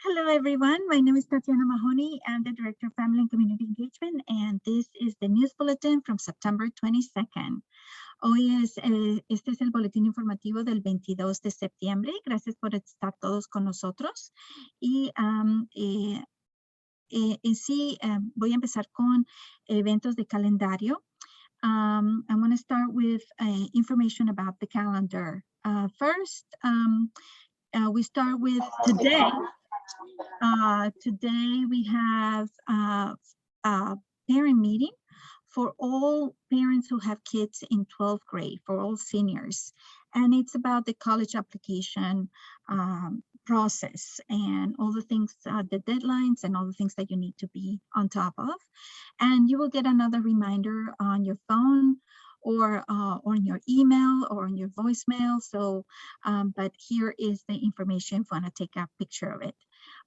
Hello, everyone. My name is Tatiana Mahoney. I'm the Director of Family and Community Engagement, and this is the News Bulletin from September 22nd. Este es el boletín informativo del 22 de septiembre. Gracias por estar todos con nosotros. Y voy a empezar con eventos de calendario. I'm going to start with information about the calendar. First, we start with today. Today we have a parent meeting for all parents who have kids in 12th grade, for all seniors. And it's about the college application process and all the things, the deadlines and all the things that you need to be on top of. And you will get another reminder on your phone or on your email or on your voicemail. So, but here is the information if you want to take a picture of it.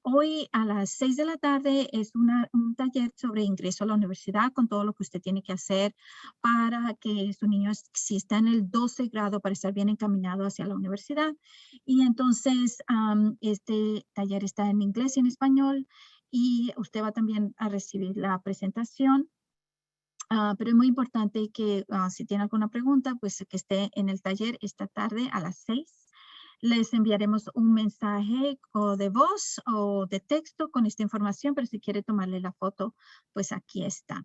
Hoy a las 6 de la tarde es un taller sobre ingreso a la universidad con todo lo que usted tiene que hacer para que su niño, si está en el 12 grado, para estar bien encaminado hacia la universidad. Y entonces este taller está en inglés y en español y usted va también a recibir la presentación. Pero es muy importante que si tiene alguna pregunta, pues que esté en el taller esta tarde a las 6. Les enviaremos un mensaje o de voz o de texto con esta información, pero si quiere tomarle la foto, pues aquí está.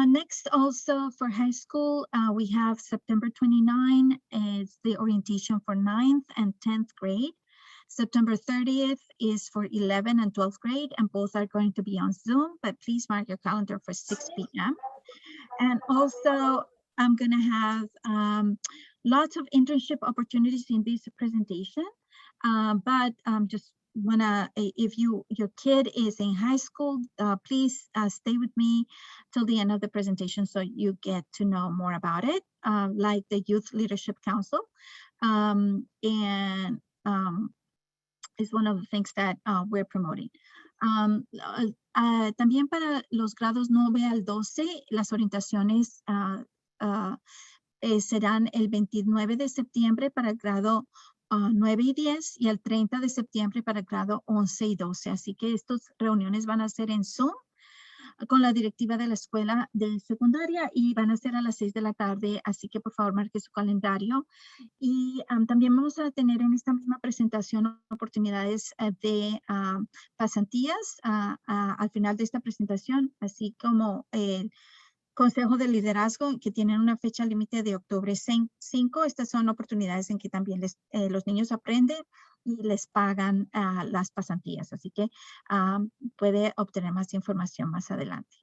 Next, also for high school, we have September 29 is the orientation for 9th and 10th grade. September 30th is for 11th and 12th grade, and both are going to be on Zoom, but please mark your calendar for 6 p.m. And also, I'm going to have lots of internship opportunities in this presentation, but just wanna, if your kid is in high school, please stay with me till the end of the presentation so you get to know more about it, like the Youth Leadership Council, and is one of the things that we're promoting. También para los grados 9 al 12, las orientaciones serán el 29 de septiembre para el grado 9 y 10 y el 30 de septiembre para el grado 11 y 12. Así que estas reuniones van a ser en Zoom con la directiva de la escuela de secundaria y van a ser a las 6 de la tarde, así que por favor marque su calendario. Y también vamos a tener en esta misma presentación oportunidades de pasantías al final de esta presentación, así como el Consejo de Liderazgo, que tienen una fecha límite de octubre 5. Estas son oportunidades en que también los niños aprenden y les pagan las pasantías. Así que puede obtener más información más adelante.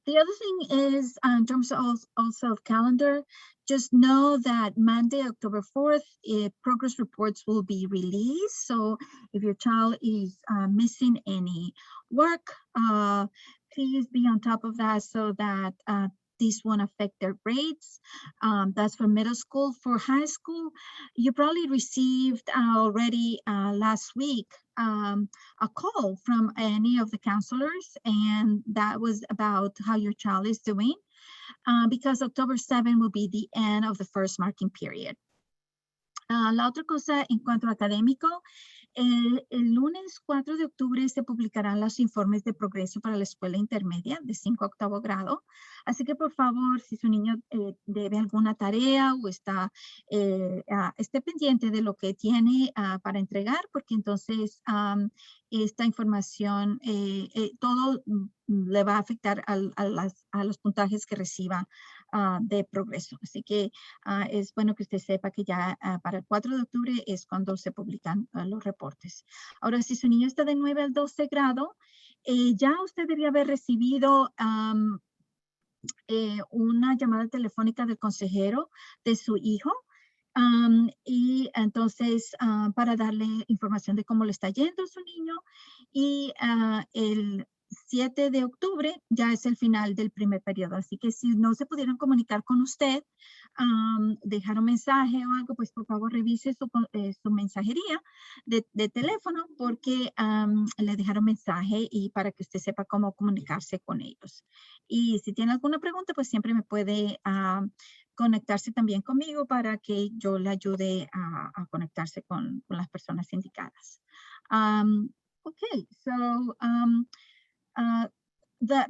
The other thing is, in terms of also of calendar, just know that Monday, October 4th, progress reports will be released. So if your child is missing any work, please be on top of that so that this won't affect their grades. That's for middle school. For high school, you probably received already last week a call from any of the counselors, and that was about how your child is doing, because October 7 will be the end of the first marking period. La otra cosa en cuanto a académico, el lunes 4 de octubre se publicarán los informes de progreso para la escuela intermedia de 5 a 8º grado. Así que por favor, si su niño debe alguna tarea o esté pendiente de lo que tiene para entregar, porque entonces esta información, todo le va a afectar a los puntajes que reciba de progreso. Así que es bueno que usted sepa que ya para el 4 de octubre es cuando se publican los reportes. Ahora, si su niño está de 9 al 12 grado, ya usted debería haber recibido una llamada telefónica del consejero de su hijo. Y entonces para darle información de cómo le está yendo a su niño, y el 7 de octubre ya es el final del primer periodo, así que si no se pudieron comunicar con usted, dejar un mensaje o algo, pues por favor revise su mensajería de teléfono, porque le dejaron mensaje y para que usted sepa cómo comunicarse con ellos. Y si tiene alguna pregunta, pues siempre me puede conectarse también conmigo para que yo le ayude a conectarse con las personas indicadas. Okay, so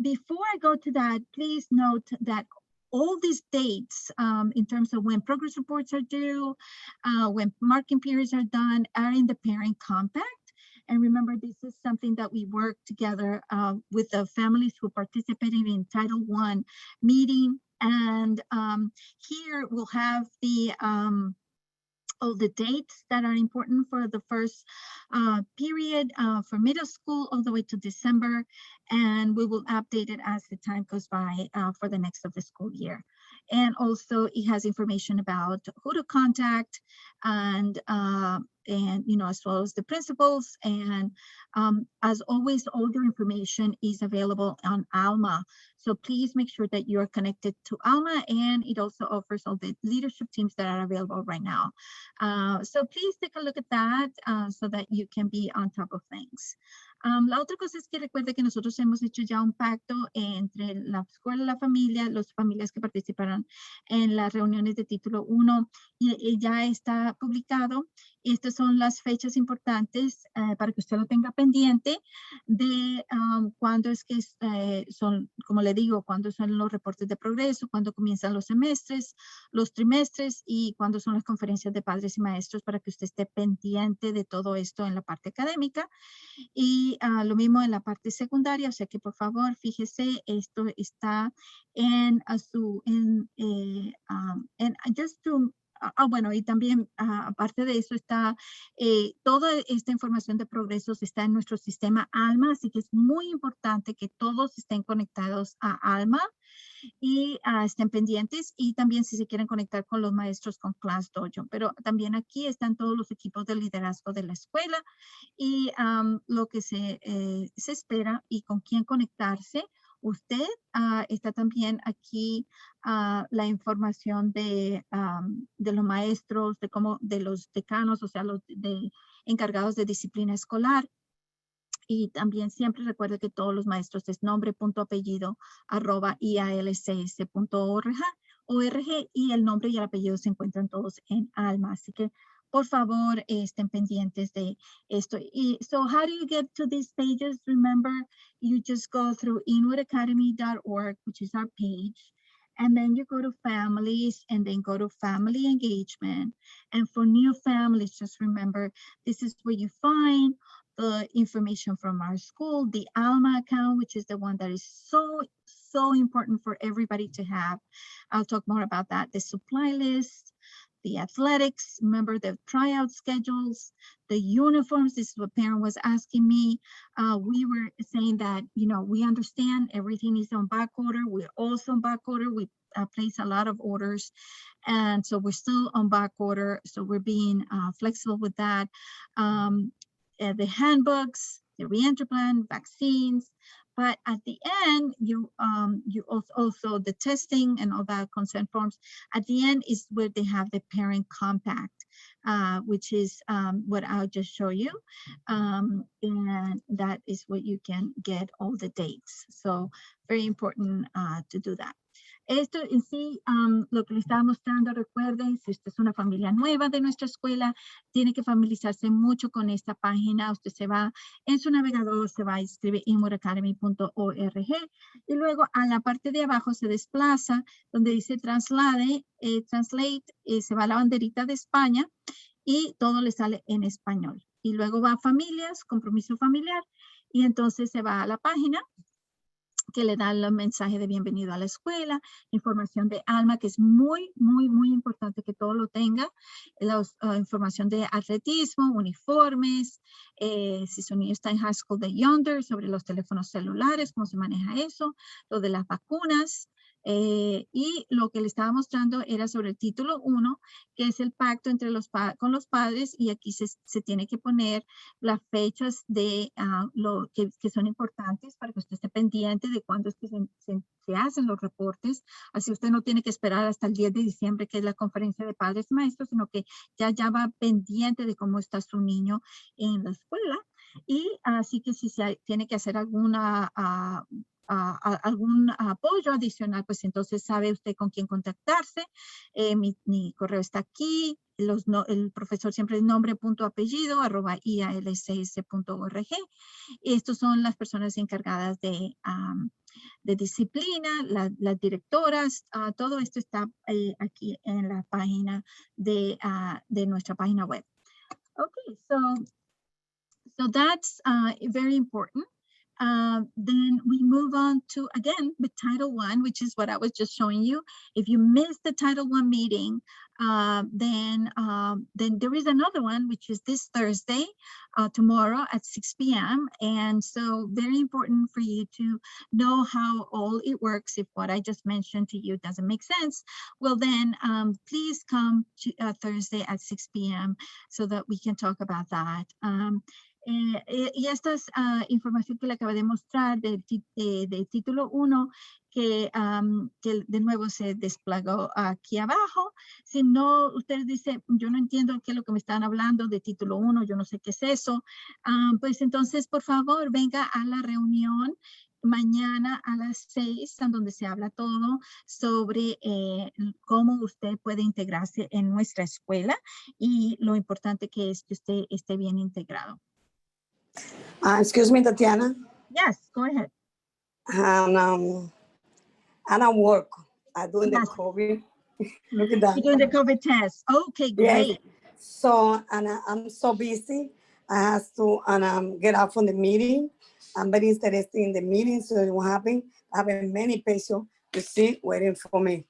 before I go to that, please note that all these dates in terms of when progress reports are due, when marking periods are done, are in the parent compact. And remember, this is something that we work together with the families who participated in Title I meeting. And here we'll have the all the dates that are important for the first period for middle school all the way to December, and we will update it as the time goes by for the next of the school year. And also it has information about who to contact and you know, as well as the principals. And as always, all your information is available on Alma. So please make sure that you're connected to Alma, and it also offers all the leadership teams that are available right now. So please take a look at that so that you can be on top of things. La otra cosa es que recuerde que nosotros hemos hecho ya un pacto entre la escuela y la familia, las familias que participaron en las reuniones de título 1, y ya está publicado. Estas son las fechas importantes para que usted lo tenga pendiente de cuándo es que son, como le digo, cuándo son los reportes de progreso, cuándo comienzan los semestres, los trimestres y cuándo son las conferencias de padres y maestros, para que usted esté pendiente de todo esto en la parte académica. Y lo mismo en la parte secundaria, o sea que por favor fíjese, esto está en su, just to, bueno, y también aparte de eso está, toda esta información de progresos está en nuestro sistema Alma, así que es muy importante que todos estén conectados a Alma y estén pendientes, y también si se quieren conectar con los maestros con Class Dojo. Pero también aquí están todos los equipos de liderazgo de la escuela y lo que se espera y con quién conectarse. Usted está también aquí la información de los maestros, de los decanos, o sea, los encargados de disciplina escolar. Y también siempre recuerde que todos los maestros es nombre, punto, apellido, @ialcs.org, y el nombre y el apellido se encuentran todos en Alma. Así que, por favor, estén pendientes de esto. Y so, how do you get to these pages? Remember, you just go through inwoodacademy.org, which is our page. And then you go to families and then go to family engagement. And for new families, just remember, this is where you find the information from our school, the Alma account, which is the one that is so important for everybody to have. I'll talk more about that. The supply list, the athletics, remember the tryout schedules, the uniforms. This is what parent was asking me. We were saying that, you know, we understand everything is on back order. We're also on back order. We place a lot of orders, and so we're still on back order. So we're being flexible with that. The handbooks, the reentry plan, vaccines, but at the end, you also the testing and all that consent forms. At the end is where they have the parent compact, which is what I'll just show you, and that is what you can get all the dates. So very important to do that. Esto en sí, lo que le estaba mostrando, recuerden, si usted es una familia nueva de nuestra escuela, tiene que familiarizarse mucho con esta página. Usted se va en su navegador, se va y escribe inwoodacademy.org, y luego a la parte de abajo se desplaza donde dice translate, se va a la banderita de España y todo le sale en español. Y luego va a familias, compromiso familiar, y entonces se va a la página que le da el mensaje de bienvenido a la escuela, información de Alma, que es muy importante que todo lo tenga, información de atletismo, uniformes, si su niño está en high school de Yonder, sobre los teléfonos celulares, cómo se maneja eso, lo de las vacunas, y lo que le estaba mostrando era sobre el título 1, que es el pacto entre con los padres, y aquí se tiene que poner las fechas de lo que son importantes para que usted esté pendiente de cuándo es que se hacen los reportes. Así usted no tiene que esperar hasta el 10 de diciembre, que es la conferencia de padres y maestros, sino que ya va pendiente de cómo está su niño en la escuela. Y así que si se tiene que hacer alguna algún apoyo adicional, pues entonces sabe usted con quién contactarse. Mi correo está aquí. El profesor siempre es nombre, punto, apellido, @ialcs.org. Estos son las personas encargadas de disciplina, las directoras. Todo esto está aquí en la página de nuestra página web. Okay, so that's very important. Then we move on to, again, the Title I, which is what I was just showing you. If you missed the Title I meeting, then there is another one, which is this Thursday, tomorrow at 6 p.m. And so very important for you to know how all it works. If what I just mentioned to you doesn't make sense, well then please come to Thursday at 6 p.m. so that we can talk about that. Y esta es información que le acabo de mostrar del título 1, que de nuevo se desplegó aquí abajo. Si no, usted dice, yo no entiendo qué es lo que me están hablando de título 1, yo no sé qué es eso, pues entonces, por favor, venga a la reunión mañana a las 6, en donde se habla todo sobre cómo usted puede integrarse en nuestra escuela y lo importante que es que usted esté bien integrado. Excuse me, Tatiana. Yes, go ahead. And I work. I'm doing the COVID. Look at that. You're doing the COVID test. Okay, great. Yes. So, and I'm so busy. I have to get out from the meeting. I'm very interested in the meeting. So what happened? I have many patients to sit waiting for me.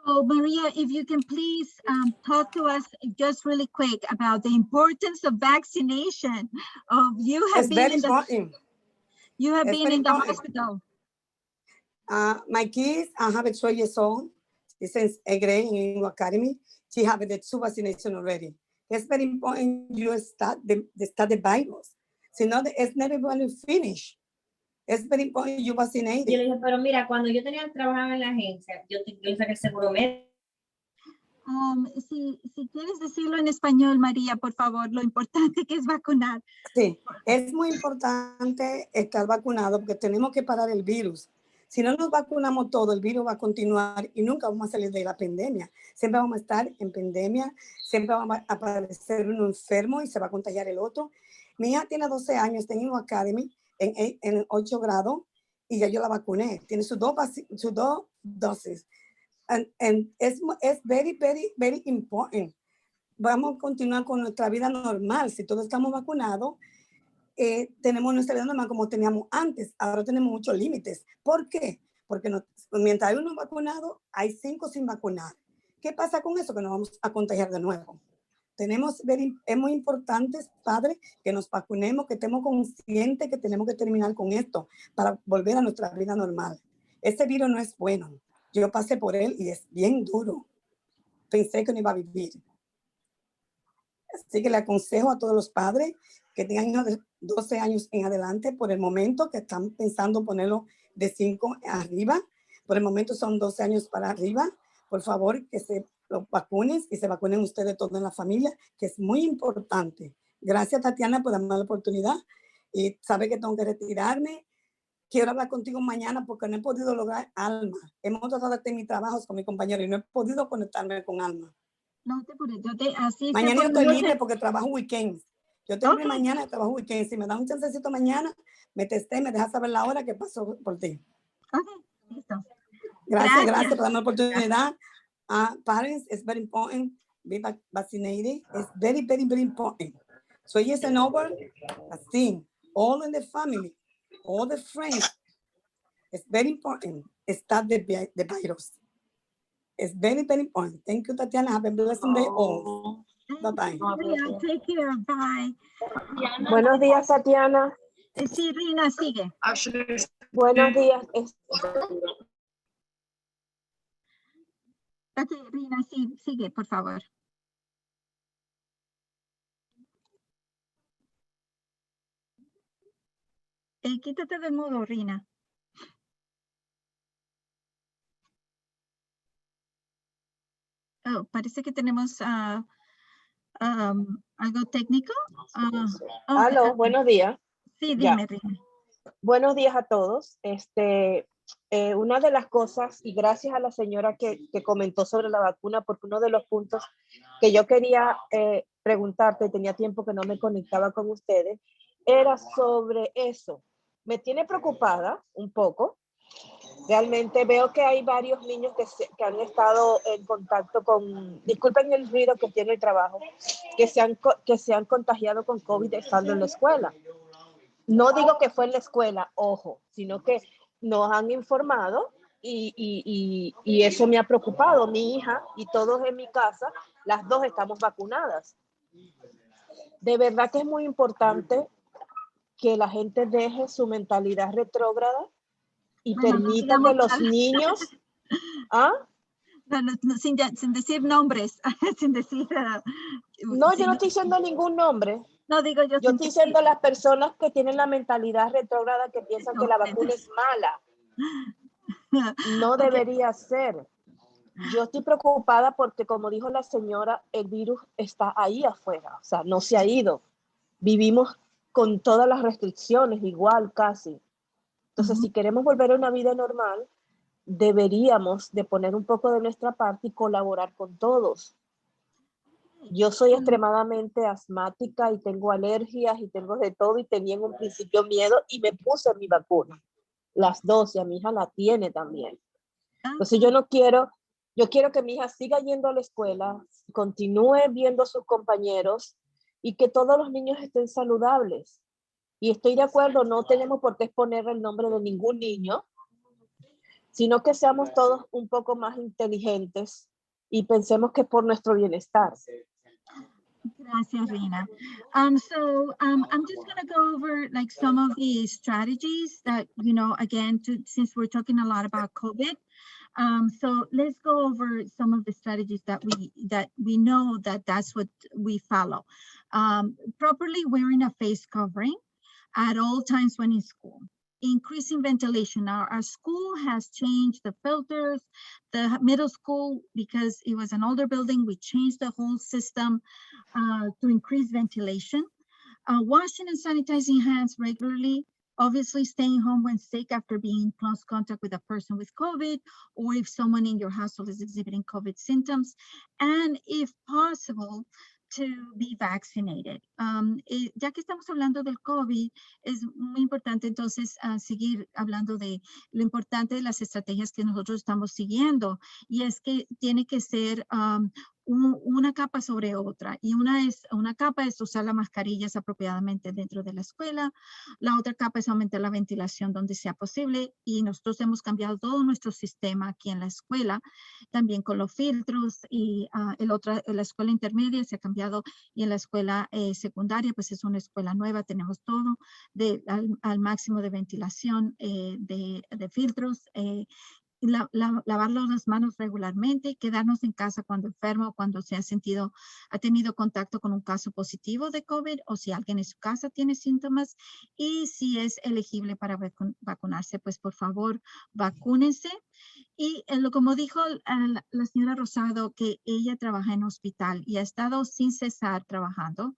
So Maria, if you can please talk to us just really quick about the importance of vaccination. You have been in the hospital. My kids, I have a 12 years old. She's in 8th grade in academy. She have the 2 vaccination already. It's very important you start the virus. Si no, it's never going to finish. Es very important you vaccinate. Yo le dije, pero mira, cuando yo trabajaba en la agencia, yo saqué el seguro médico. Si quieres decirlo en español, María, por favor, lo importante que es vacunar. Sí, es muy importante estar vacunado porque tenemos que parar el virus. Si no nos vacunamos todo, el virus va a continuar y nunca vamos a salir de la pandemia. Siempre vamos a estar en pandemia, siempre va a aparecer uno enfermo y se va a contagiar el otro. Mi hija tiene 12 años, está en Academy, en 8 grados, y ya yo la vacuné. Tiene sus dos dosis. And es very, very, very important. Vamos a continuar con nuestra vida normal. Si todos estamos vacunados, tenemos nuestra vida normal como teníamos antes. Ahora tenemos muchos límites. ¿Por qué? Porque mientras hay uno vacunado, hay 5 sin vacunar. ¿Qué pasa con eso? Que nos vamos a contagiar de nuevo. Es muy importante, padres, que nos vacunemos, que estemos conscientes que tenemos que terminar con esto para volver a nuestra vida normal. Este virus no es bueno. Yo pasé por él y es bien duro. Pensé que no iba a vivir. Así que le aconsejo a todos los padres que tengan hijos de 12 años en adelante, por el momento que están pensando ponerlo de 5 arriba, por el momento son 12 años para arriba, por favor que se los vacunen y se vacunen ustedes todos en la familia, que es muy importante. Gracias, Tatiana, por darme la oportunidad y sabe que tengo que retirarme. Quiero hablar contigo mañana porque no he podido lograr Alma. Hemos tratado de hacer mis trabajos con mi compañero y no he podido conectarme con Alma. No te preocupes, así mañana yo estoy libre porque trabajo weekends. Yo estoy libre mañana y trabajo weekends. Si me das un chancecito mañana, me testé, me dejas saber la hora que pasó por ti. Ok, listo. Gracias por darme la oportunidad. Parents, it's very important. Be vaccinated. It's very, very, very important. So yes and over, vaccine. All in the family, all the friends. It's very important. Start the virus. It's very, very important. Thank you, Tatiana. Have a blessed day all. Bye-bye. Take care. Bye. Buenos días, Tatiana. Sí, Rina, sigue. Buenos días. Ok, Rina, sí, sigue, por favor. Quítate del modo, Rina. Oh, parece que tenemos algo técnico. Aló, buenos días. Sí, dime, Rina. Buenos días a todos. Una de las cosas, y gracias a la señora que comentó sobre la vacuna, porque uno de los puntos que yo quería preguntarte, tenía tiempo que no me conectaba con ustedes, era sobre eso. Me tiene preocupada un poco. Realmente veo que hay varios niños que han estado en contacto con, disculpen el ruido que tiene el trabajo, que se han contagiado con COVID estando en la escuela. No digo que fue en la escuela, ojo, sino que nos han informado y eso me ha preocupado. Mi hija y todos en mi casa, las dos estamos vacunadas. De verdad que es muy importante que la gente deje su mentalidad retrógrada y permita que los niños... ¿Ah? No, sin decir nombres, sin decir... No, yo no estoy diciendo ningún nombre. No, digo yo. Yo estoy diciendo las personas que tienen la mentalidad retrógrada, que piensan que la vacuna es mala. No debería ser. Yo estoy preocupada porque, como dijo la señora, el virus está ahí afuera. O sea, no se ha ido. Vivimos con todas las restricciones, igual casi. Entonces, si queremos volver a una vida normal, deberíamos de poner un poco de nuestra parte y colaborar con todos. Yo soy extremadamente asmática y tengo alergias y tengo de todo y tenía en un principio miedo y me puse mi vacuna. Las dos, y a mi hija la tiene también. Entonces yo quiero que mi hija siga yendo a la escuela, continúe viendo a sus compañeros y que todos los niños estén saludables. Y estoy de acuerdo, no tenemos por qué exponer el nombre de ningún niño, sino que seamos todos un poco más inteligentes y pensemos que es por nuestro bienestar. Gracias, Rina. I'm just going to go over like some of the strategies that, again, since we're talking a lot about COVID. So let's go over some of the strategies that we know that's what we follow. Properly wearing a face covering at all times when in school. Increasing ventilation. Our school has changed the filters. The middle school, because it was an older building, we changed the whole system to increase ventilation. Washing and sanitizing hands regularly. Obviously, staying home when sick after being in close contact with a person with COVID, or if someone in your household is exhibiting COVID symptoms, and if possible, to be vaccinated. Ya que estamos hablando del COVID, es muy importante entonces seguir hablando de lo importante de las estrategias que nosotros estamos siguiendo, y es que tiene que ser una capa sobre otra, y una capa es usar las mascarillas apropiadamente dentro de la escuela, la otra capa es aumentar la ventilación donde sea posible, y nosotros hemos cambiado todo nuestro sistema aquí en la escuela, también con los filtros, y la escuela intermedia se ha cambiado, y en la escuela secundaria pues es una escuela nueva, tenemos todo al máximo de ventilación, de filtros, lavarnos las manos regularmente, quedarnos en casa cuando enfermo, cuando ha tenido contacto con un caso positivo de COVID, o si alguien en su casa tiene síntomas, y si es elegible para vacunarse, pues por favor, vacúnense. Y como dijo la señora Rosado, que ella trabaja en hospital y ha estado sin cesar trabajando,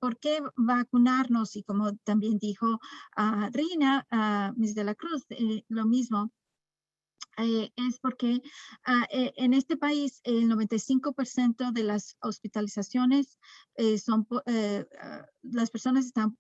¿por qué vacunarnos? Y como también dijo Rina, Miss de la Cruz, lo mismo. Es porque en este país el 95% de las hospitalizaciones las personas están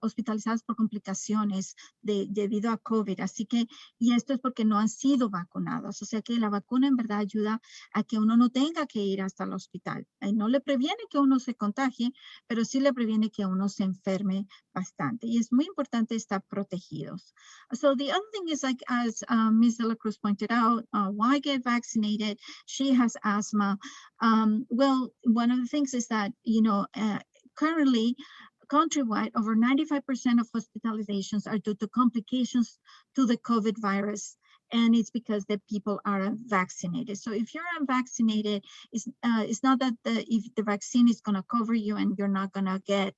hospitalizadas por complicaciones debido a COVID. Así que, y esto es porque no han sido vacunados. O sea que la vacuna en verdad ayuda a que uno no tenga que ir hasta el hospital. No le previene que uno se contagie, pero sí le previene que uno se enferme bastante. Y es muy importante estar protegidos. So the other thing is, like, as Ms. De La Cruz pointed out, why get vaccinated? She has asthma. Well, one of the things is that, currently, countrywide, over 95% of hospitalizations are due to complications to the COVID virus, and it's because the people are unvaccinated. So if you're unvaccinated, it's not that if the vaccine is going to cover you and you're not going to get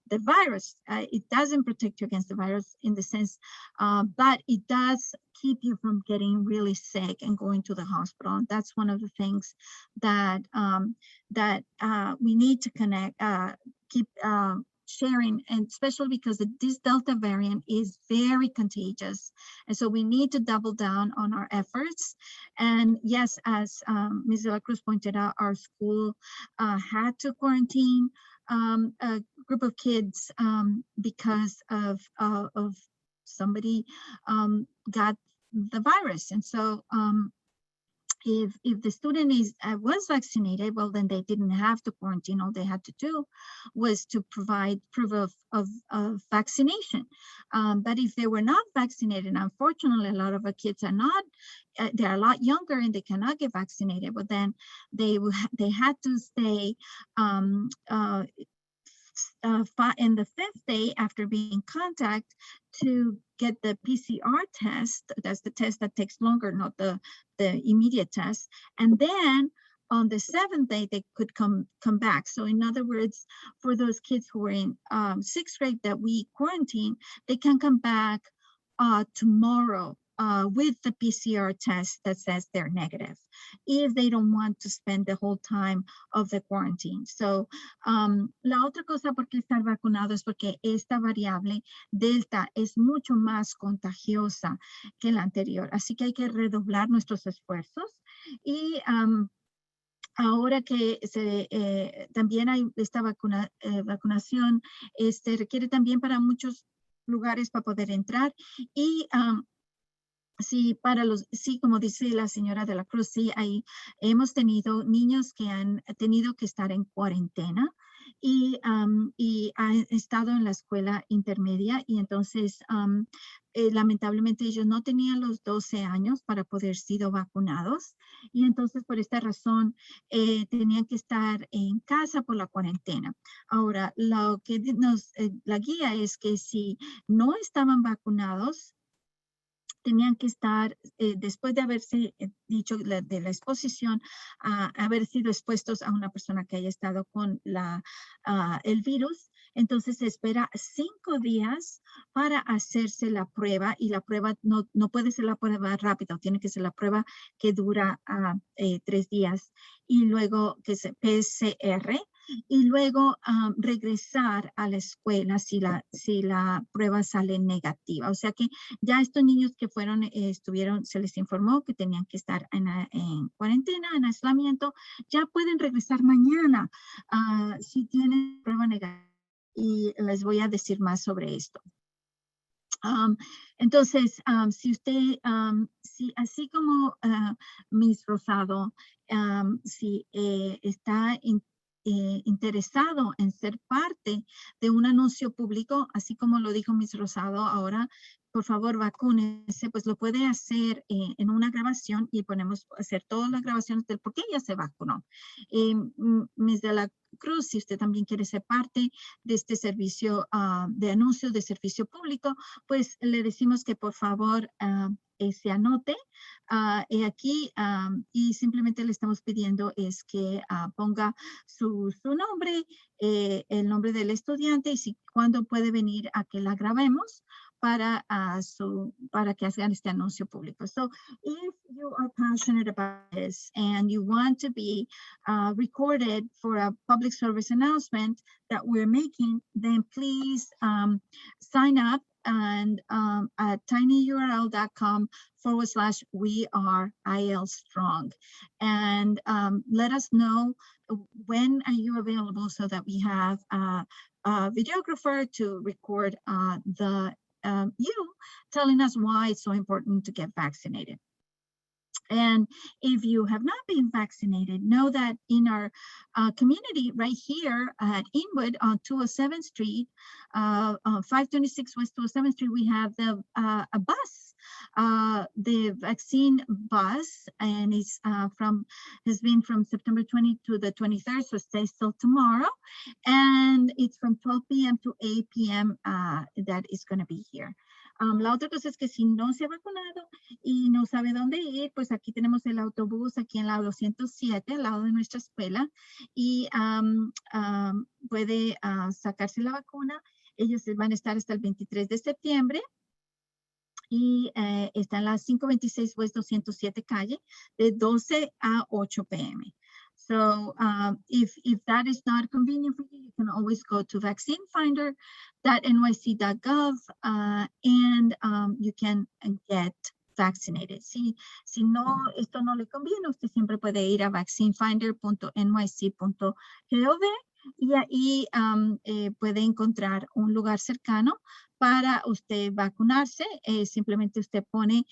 the virus. It doesn't protect you against the virus in the sense, but it does keep you from getting really sick and going to the hospital. And that's one of the things that we need to keep sharing, and especially because this Delta variant is very contagious. And so we need to double down on our efforts. And yes, as Ms. De La Cruz pointed out, our school had to quarantine a group of kids because of somebody got the virus. And so if the student was vaccinated, well, then they didn't have to quarantine. All they had to do was to provide proof of vaccination. But if they were not vaccinated, unfortunately, a lot of our kids are not, they're a lot younger and they cannot get vaccinated, but then they had to stay in the 5th day after being in contact to get the PCR test. That's the test that takes longer, not the immediate test. And then on the 7th day, they could come back. So in other words, for those kids who were in 6th grade that we quarantine, they can come back tomorrow with the PCR test that says they're negative, if they don't want to spend the whole time of the quarantine. So la otra cosa por qué estar vacunado es porque esta variable Delta es mucho más contagiosa que la anterior. Así que hay que redoblar nuestros esfuerzos. Y ahora que también hay esta vacunación, requiere también para muchos lugares para poder entrar. Y sí, como dice la señora De La Cruz, sí, hemos tenido niños que han tenido que estar en cuarentena y han estado en la escuela intermedia, y entonces lamentablemente ellos no tenían los 12 años para poder ser vacunados, y entonces por esta razón tenían que estar en casa por la cuarentena. Ahora, lo que la guía es que si no estaban vacunados, tenían que estar, después de haberse dicho de la exposición, haber sido expuestos a una persona que haya estado con el virus. Entonces se espera 5 días para hacerse la prueba, y la prueba no puede ser la prueba rápida, tiene que ser la prueba que dura 3 días, y luego que es PCR, y luego regresar a la escuela si la prueba sale negativa. O sea que ya estos niños que se les informó que tenían que estar en cuarentena, en aislamiento, ya pueden regresar mañana si tienen prueba negativa. Y les voy a decir más sobre esto. Entonces, si usted, así como Miss Rosado, si está interesado en ser parte de un anuncio público, así como lo dijo Miss Rosado ahora, por favor vacúnese, pues lo puede hacer en una grabación, y podemos hacer todas las grabaciones del por qué ella se vacunó. Miss De La Cruz, si usted también quiere ser parte de este servicio de anuncios de servicio público, pues le decimos que por favor se anote aquí, y simplemente le estamos pidiendo es que ponga su nombre, el nombre del estudiante, y cuándo puede venir a que la grabemos para que hagan este anuncio público. So if you are passionate about this and you want to be recorded for a public service announcement that we're making, then please sign up and at tinyurl.com/we-are-IAL-strong, and let us know when are you available so that we have a videographer to record you telling us why it's so important to get vaccinated. And if you have not been vaccinated, know that in our community right here at Inwood on 207th Street, 526 West 207th Street, we have a bus, the vaccine bus, and it's has been from September 20 to the 23rd, so stays till tomorrow. And it's from 12 p.m. to 8 p.m. That is going to be here. La otra cosa es que si no se ha vacunado y no sabe dónde ir, pues aquí tenemos el autobús aquí en la 207, al lado de nuestra escuela, y puede sacarse la vacuna. Ellos van a estar hasta el 23 de septiembre. Y está en la 526 West 207 calle, de 12 a 8 p.m. So if that is not convenient for you, you can always go to vaccinefinder.nyc.gov and you can get vaccinated. Si no, esto no le conviene, usted siempre puede ir a vaccinefinder.nyc.gov y ahí puede encontrar un lugar cercano para usted vacunarse. Simplemente usted pone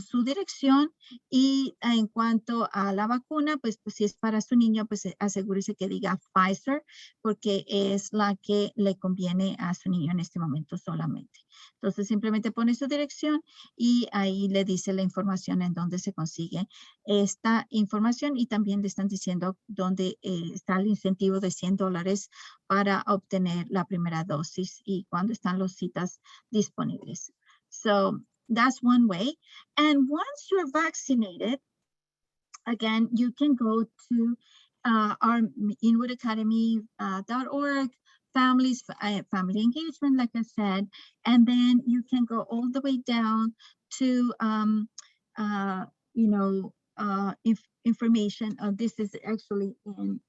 su dirección y en cuanto a la vacuna, pues si es para su niño, pues asegúrese que diga Pfizer, porque es la que le conviene a su niño en este momento solamente. Entonces simplemente pone su dirección y ahí le dice la información en dónde se consigue esta información y también le están diciendo dónde está el incentivo de $100 para obtener la primera dosis y cuándo están las citas disponibles. So that's one way. And once you're vaccinated, again, you can go to our inwoodacademy.org, family engagement, like I said, and then you can go all the way down to, information. This is actually in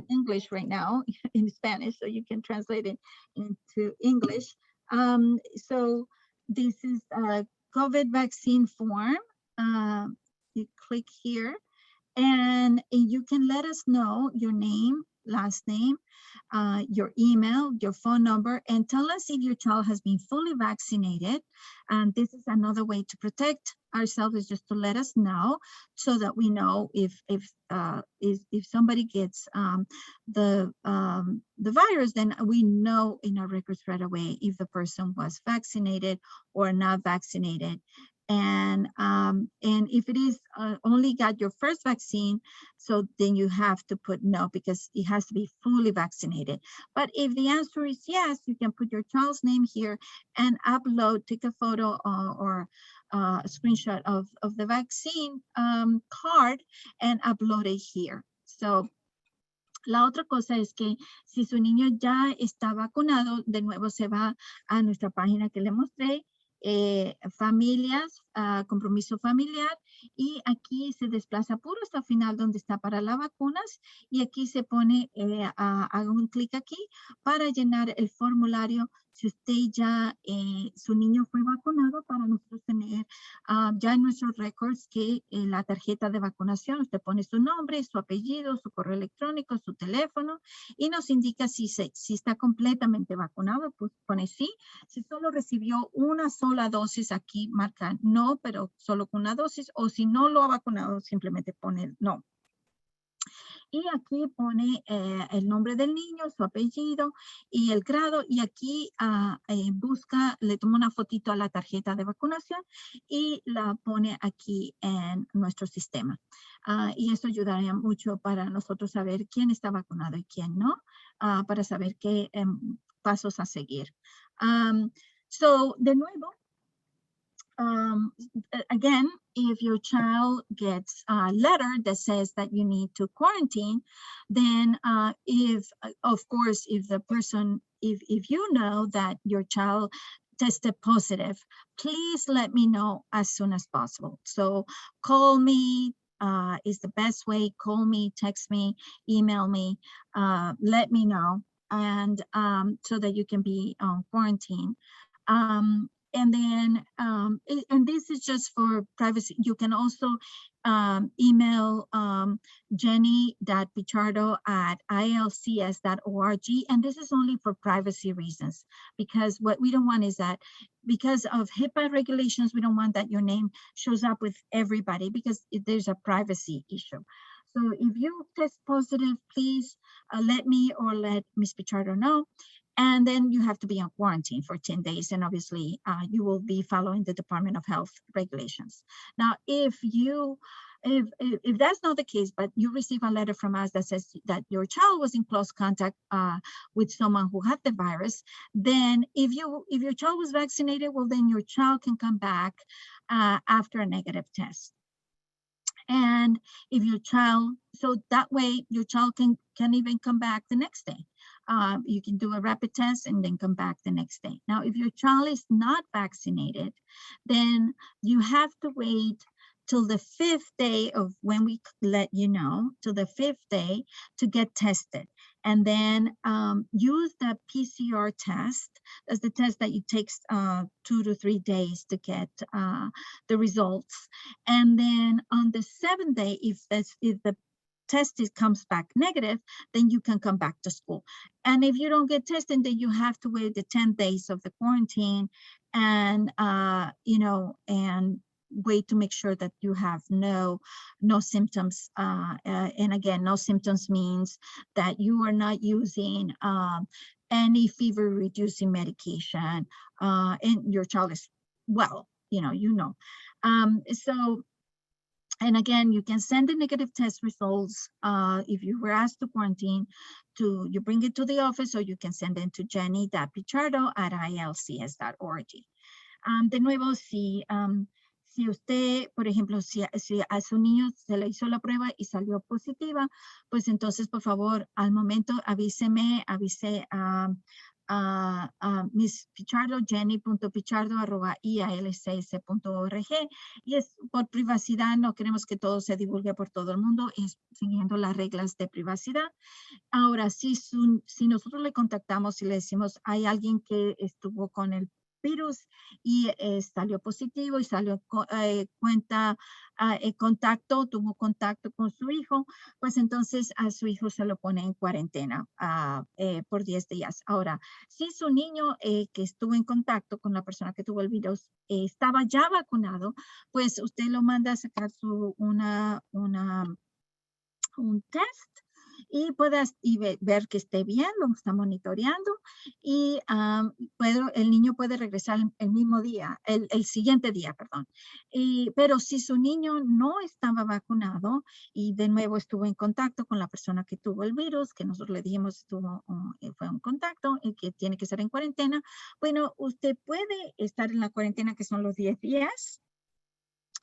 English right now, in Spanish, so you can translate it into English. So this is a COVID vaccine form. You click here and you can let us know your name, last name, your email, your phone number, and tell us if your child has been fully vaccinated. And this is another way to protect ourselves, is just to let us know so that we know if somebody gets the virus, then we know in our records right away if the person was vaccinated or not vaccinated. And if it is only got your first vaccine, so then you have to put no, because it has to be fully vaccinated. But if the answer is yes, you can put your child's name here and upload, take a photo or a screenshot of the vaccine card and upload it here. So la otra cosa es que si su niño ya está vacunado, de nuevo se va a nuestra página que le mostré, familias, compromiso familiar, y aquí se desplaza puro hasta el final donde está para las vacunas y aquí se pone, haga un clic aquí para llenar el formulario. Si usted ya, su niño fue vacunado, para nosotros tener ya en nuestros records que la tarjeta de vacunación, usted pone su nombre, su apellido, su correo electrónico, su teléfono y nos indica si está completamente vacunado, pues pone sí. Si solo recibió una sola dosis, aquí marca no, pero solo con una dosis, o si no lo ha vacunado, simplemente pone no. Y aquí pone el nombre del niño, su apellido y el grado. Y aquí busca, le toma una fotito a la tarjeta de vacunación y la pone aquí en nuestro sistema. Y eso ayudaría mucho para nosotros saber quién está vacunado y quién no, para saber qué pasos a seguir. So, de nuevo, again, if your child gets a letter that says that you need to quarantine, then of course, if the person, if you know that your child tested positive, please let me know as soon as possible. So call me is the best way. Call me, text me, email me, let me know, and so that you can be on quarantine. And then, and this is just for privacy. You can also email jenny.pichardo@ialcs.org. And this is only for privacy reasons, because what we don't want is that, because of HIPAA regulations, we don't want that your name shows up with everybody, because there's a privacy issue. So if you test positive, please let me or let Ms. Pichardo know. And then you have to be on quarantine for 10 days. And obviously you will be following the Department of Health regulations. Now, if that's not the case, but you receive a letter from us that says that your child was in close contact with someone who had the virus, then if your child was vaccinated, well, then your child can come back after a negative test. And if your child, so that way your child can even come back the next day. You can do a rapid test and then come back the next day. Now, if your child is not vaccinated, then you have to wait till the 5th day of when we let you know, till the 5th day to get tested. And then use the PCR test. That's the test that it takes 2 to 3 days to get the results. And then on the 7th day, if the test comes back negative, then you can come back to school. And if you don't get tested, then you have to wait the 10 days of the quarantine and, and wait to make sure that you have no symptoms. And again, no symptoms means that you are not using any fever reducing medication and your child is well, so. And again, you can send the negative test results if you were asked to quarantine, you bring it to the office, or you can send them to jenny.pichardo@ialcs.org. De nuevo, si usted, por ejemplo, si a su niño se le hizo la prueba y salió positiva, pues entonces, por favor, al momento avise a Miss Pichardo, jenny.pichardo@ialcs.org, y es por privacidad, no queremos que todo se divulgue por todo el mundo, es siguiendo las reglas de privacidad. Ahora, si nosotros le contactamos y le decimos, hay alguien que estuvo con el virus y salió positivo y salió tuvo contacto con su hijo, pues entonces a su hijo se lo pone en cuarentena por 10 días. Ahora, si su niño que estuvo en contacto con la persona que tuvo el virus estaba ya vacunado, pues usted lo manda a sacar un test y ver que esté bien, lo está monitoreando y el niño puede regresar el mismo día, el siguiente día, perdón. Pero si su niño no estaba vacunado y de nuevo estuvo en contacto con la persona que tuvo el virus, que nosotros le dijimos fue un contacto y que tiene que estar en cuarentena, bueno, usted puede estar en la cuarentena, que son los 10 días.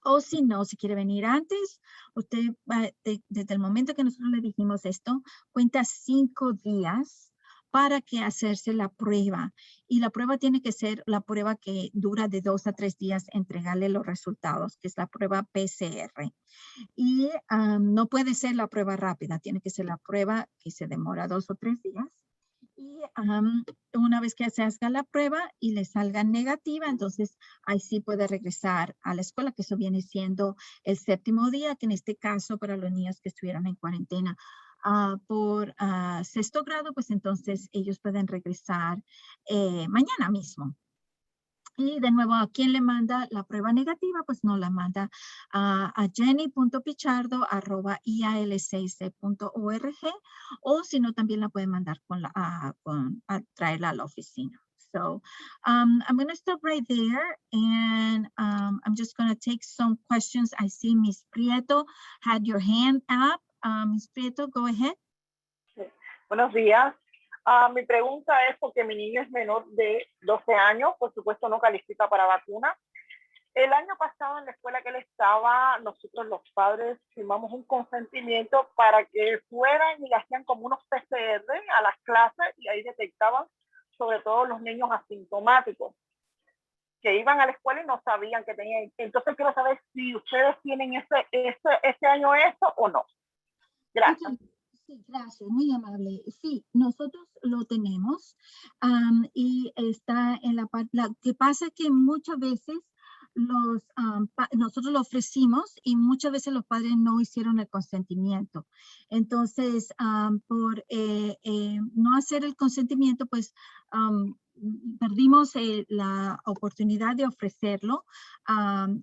O si no, si quiere venir antes, usted desde el momento que nosotros le dijimos esto, cuenta 5 días para que hacerse la prueba. Y la prueba tiene que ser la prueba que dura de 2 a 3 días entregarle los resultados, que es la prueba PCR. Y no puede ser la prueba rápida, tiene que ser la prueba que se demora 2 o 3 días. Y una vez que se haga la prueba y le salga negativa, entonces ahí sí puede regresar a la escuela, que eso viene siendo el 7º día, que en este caso para los niños que estuvieron en cuarentena por 6º grado, pues entonces ellos pueden regresar mañana mismo. Y de nuevo, ¿a quién le manda la prueba negativa? Pues no la manda a jenny.pichardo@ialcs.org, o si no, también la puede mandar a traerla a la oficina. So I'm going to stop right there, and I'm just going to take some questions. I see Ms. Prieto had your hand up. Ms. Prieto, go ahead. Sí. Buenos días. Mi pregunta es porque mi niño es menor de 12 años, por supuesto no califica para vacuna. El año pasado en la escuela que él estaba, nosotros los padres firmamos un consentimiento para que fueran y hacían como unos PCR a las clases y ahí detectaban sobre todo los niños asintomáticos que iban a la escuela y no sabían que tenían. Entonces quiero saber si ustedes tienen ese año eso o no. Gracias. Sí, gracias, muy amable. Sí, nosotros lo tenemos y está en la parte, que pasa que muchas veces nosotros lo ofrecimos y muchas veces los padres no hicieron el consentimiento. Entonces, por no hacer el consentimiento, pues perdimos la oportunidad de ofrecerlo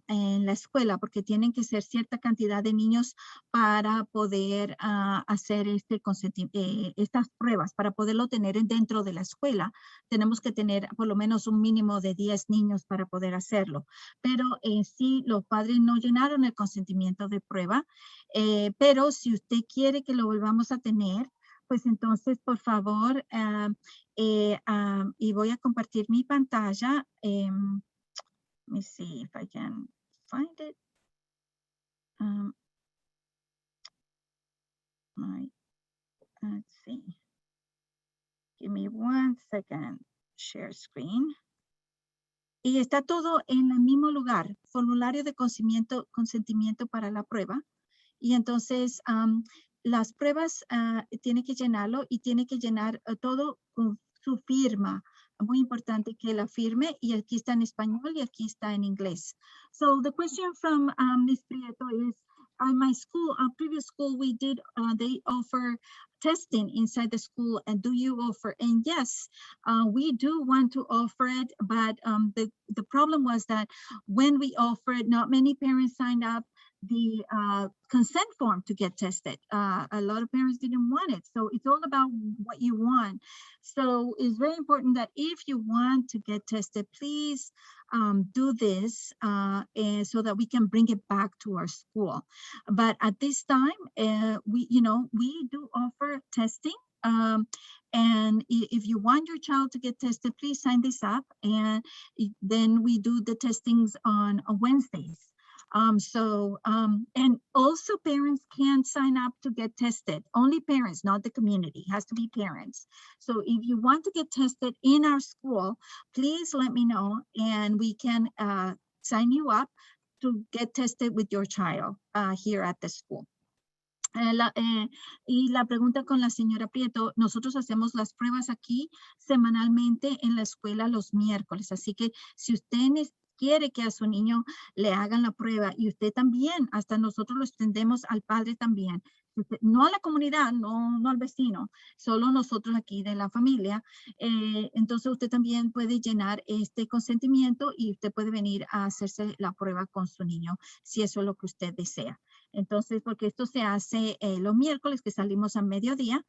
en la escuela, porque tienen que ser cierta cantidad de niños para poder hacer estas pruebas, para poderlo tener dentro de la escuela. Tenemos que tener por lo menos un mínimo de 10 niños para poder hacerlo. Pero sí, los padres no llenaron el consentimiento de prueba, pero si usted quiere que lo volvamos a tener, pues entonces, por favor, y voy a compartir mi pantalla. Let me see if I can find it. Let's see. Give me 1 second. Share screen. Y está todo en el mismo lugar, formulario de consentimiento para la prueba. Y entonces las pruebas tiene que llenarlo y tiene que llenar todo con su firma. Muy importante que la firme, y aquí está en español y aquí está en inglés. So the question from Ms. Prieto is, at my school, previous school, we did, they offer testing inside the school, and do you offer? And yes, we do want to offer it, but the problem was that when we offered, not many parents signed up the consent form to get tested. A lot of parents didn't want it. So it's all about what you want. So it's very important that if you want to get tested, please do this and so that we can bring it back to our school. But at this time, we do offer testing. And if you want your child to get tested, please sign this up. And then we do the testings on Wednesdays. And also parents can sign up to get tested. Only parents, not the community. It has to be parents. So if you want to get tested in our school, please let me know, and we can sign you up to get tested with your child here at the school. Y la pregunta con la señora Prieto, nosotros hacemos las pruebas aquí semanalmente en la escuela los miércoles. Así que si usted quiere que a su niño le hagan la prueba, y usted también, hasta nosotros lo extendemos al padre también, no a la comunidad, no al vecino, solo nosotros aquí de la familia, entonces usted también puede llenar este consentimiento y usted puede venir a hacerse la prueba con su niño, si eso es lo que usted desea. Entonces, porque esto se hace los miércoles, que salimos a mediodía,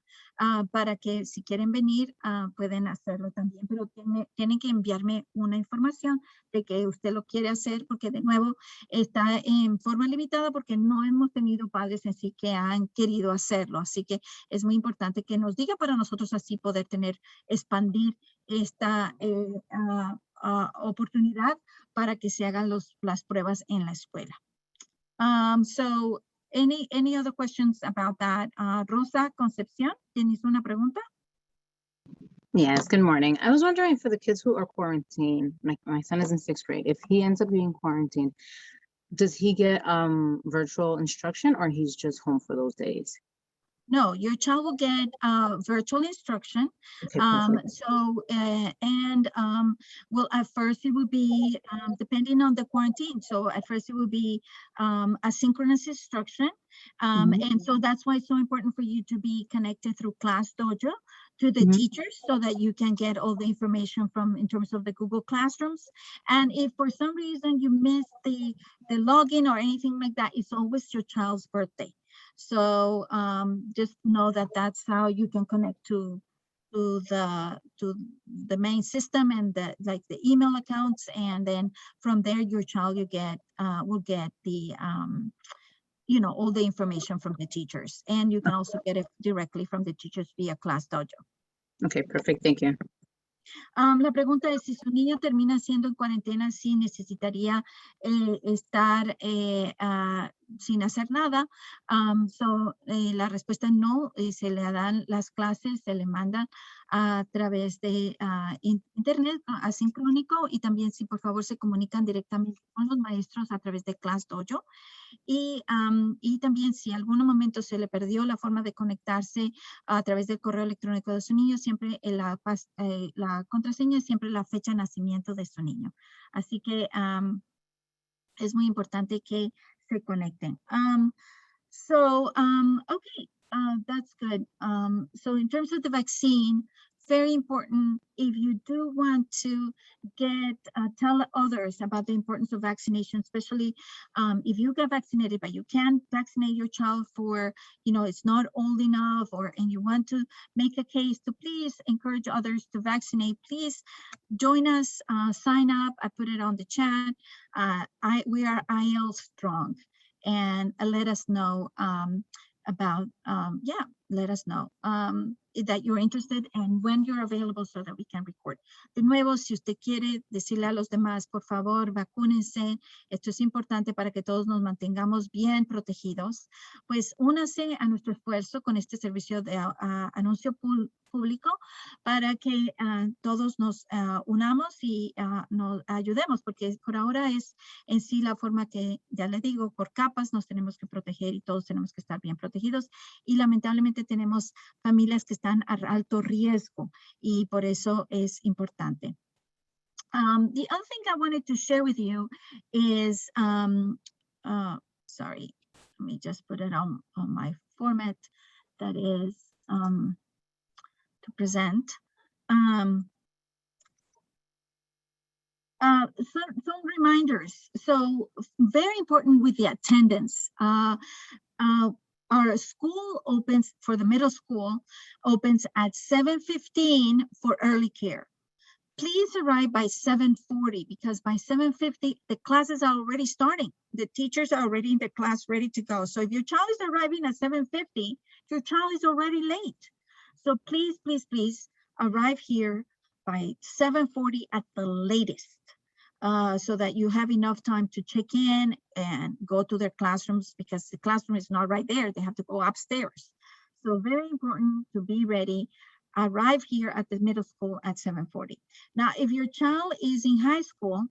para que si quieren venir, pueden hacerlo también, pero tienen que enviarme una información de que usted lo quiere hacer, porque de nuevo está en forma limitada, porque no hemos tenido padres en sí que han querido hacerlo. Así que es muy importante que nos diga para nosotros así poder expandir esta oportunidad para que se hagan las pruebas en la escuela. So any other questions about that? Rosa Concepción, ¿tienes una pregunta? Yes, good morning. I was wondering, for the kids who are quarantined, my son is in 6th grade, if he ends up being quarantined, does he get virtual instruction, or he's just home for those days? No, your child will get virtual instruction. Okay, Well, at first it will be depending on the quarantine. So at first it will be asynchronous instruction. And so that's why it's so important for you to be connected through Class Dojo to the teachers, so that you can get all the information in terms of the Google Classrooms. And if for some reason you miss the login or anything like that, it's always your child's birthday. So just know that that's how you can connect to the main system and the email accounts, and then from there your child will get the all the information from the teachers, and you can also get it directly from the teachers via Class Dojo. Okay, perfect. Thank you. La pregunta es, si su niño termina siendo en cuarentena, si necesitaría estar sin hacer nada. La respuesta no, se le dan las clases, se le mandan a través de internet asincrónico, y también si por favor se comunican directamente con los maestros a través de Class Dojo. Y también si en algún momento se le perdió la forma de conectarse a través del correo electrónico de su niño, siempre la contraseña es siempre la fecha de nacimiento de su niño. Así que es muy importante que se conecten. Okay, that's good. So in terms of the vaccine, very important, if you do want to tell others about the importance of vaccination, especially if you get vaccinated but you can't vaccinate your child for, it's not old enough, and you want to make a case to please encourage others to vaccinate, please join us, sign up. I put it on the chat. We are IAL Strong, and let us know about let us know that you're interested and when you're available so that we can record. De nuevo, si usted quiere decirle a los demás, por favor, vacúnense. Esto es importante para que todos nos mantengamos bien protegidos. Pues únase a nuestro esfuerzo con este servicio de anuncio público para que todos nos unamos y nos ayudemos, porque por ahora es en sí la forma que, ya le digo, por capas nos tenemos que proteger y todos tenemos que estar bien protegidos. Y lamentablemente tenemos familias que están a alto riesgo y por eso es importante. The other thing I wanted to share with you is, sorry, let me just put it on my format that is to present. Some reminders. So very important with the attendance. Our school opens for the middle school, opens at 7:15 for early care. Please arrive by 7:40 because by 7:50, the classes are already starting. The teachers are already in the class ready to go. So if your child is arriving at 7:50, your child is already late. So please, please, please arrive here by 7:40 at the latest. So that you have enough time to check in and go to their classrooms because the classroom is not right there. They have to go upstairs. So very important to be ready. Arrive here at the middle school at 7:40. Now, if your child is in high school,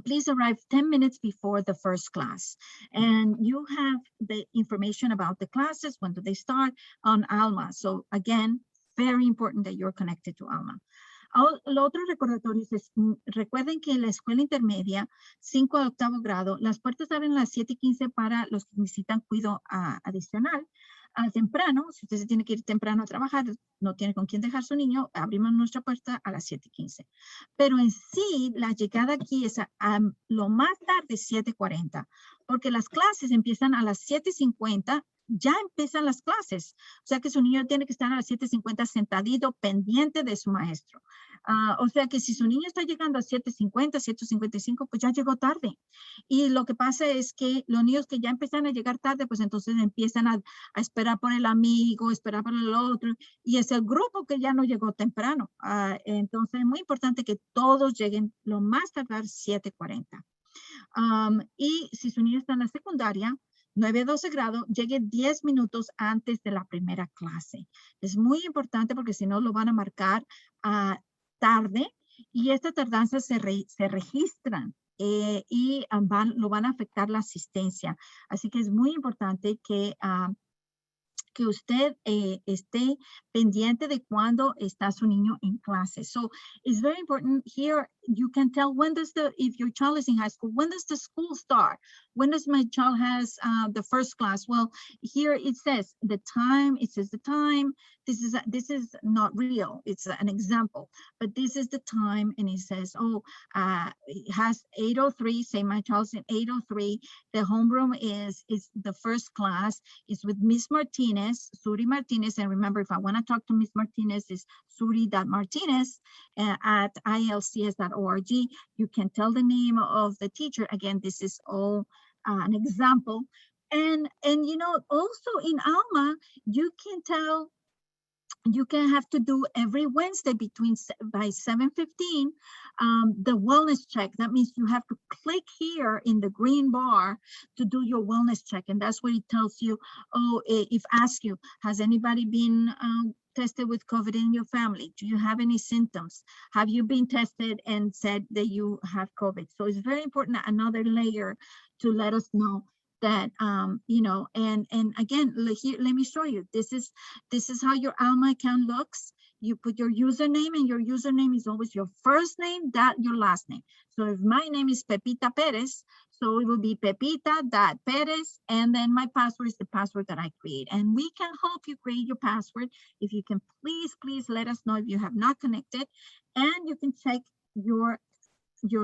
please arrive 10 minutes before the first class. And you have the information about the classes, when do they start, on Alma. So again, very important that you're connected to Alma. Lo otro recordatorio es, recuerden que en la escuela intermedia, 5 a 8º grado, las puertas abren a las 7:15 para los que necesitan cuidado adicional. Temprano, si usted se tiene que ir temprano a trabajar, no tiene con quién dejar su niño, abrimos nuestra puerta a las 7:15. Pero en sí, la llegada aquí es a lo más tarde 7:40, porque las clases empiezan a las 7:50, ya empiezan las clases. O sea que su niño tiene que estar a las 7:50 sentadito, pendiente de su maestro. O sea que si su niño está llegando a 7:50, 7:55, pues ya llegó tarde. Y lo que pasa es que los niños que ya empiezan a llegar tarde, pues entonces empiezan a esperar por el amigo, esperar por el otro. Y es el grupo que ya no llegó temprano. Entonces es muy importante que todos lleguen lo más tardar 7:40. Y si su niño está en la secundaria, 9 a 12 grado, llegue 10 minutos antes de la primera clase. Es muy importante porque si no lo van a marcar tarde y esta tardanza se registran y lo van a afectar la asistencia. Así que es muy importante que usted esté pendiente de cuándo está su niño en clase. So it's very important here. You can tell if your child is in high school, when does the school start? When does my child has the first class? Well, here it says the time. It says the time. This is not real. It's an example, but this is the time, and it says, it has 8:03. Say my child's in 8:03. The homeroom is the first class. Is with Miss Martinez, Suri Martinez, and remember, if I want to talk to Miss Martinez, it's Suri.Martinez at IALCS.org. You can tell the name of the teacher. Again, this is all an example. And you know, also in Alma, you can tell. You can have to do every Wednesday by 7:15 the wellness check. That means you have to click here in the green bar to do your wellness check, and that's where it tells you, if ask you, has anybody been tested with COVID in your family? Do you have any symptoms? Have you been tested and said that you have COVID? So it's very important, another layer to let us know that you know, and again, here, let me show you. This is how your Alma account looks. You put your username, and your username is always your first name, your last name. So if my name is Pepita Perez, so it will be Pepita.Perez, and then my password is the password that I create. And we can help you create your password. If you can please let us know if you have not connected, and you can check your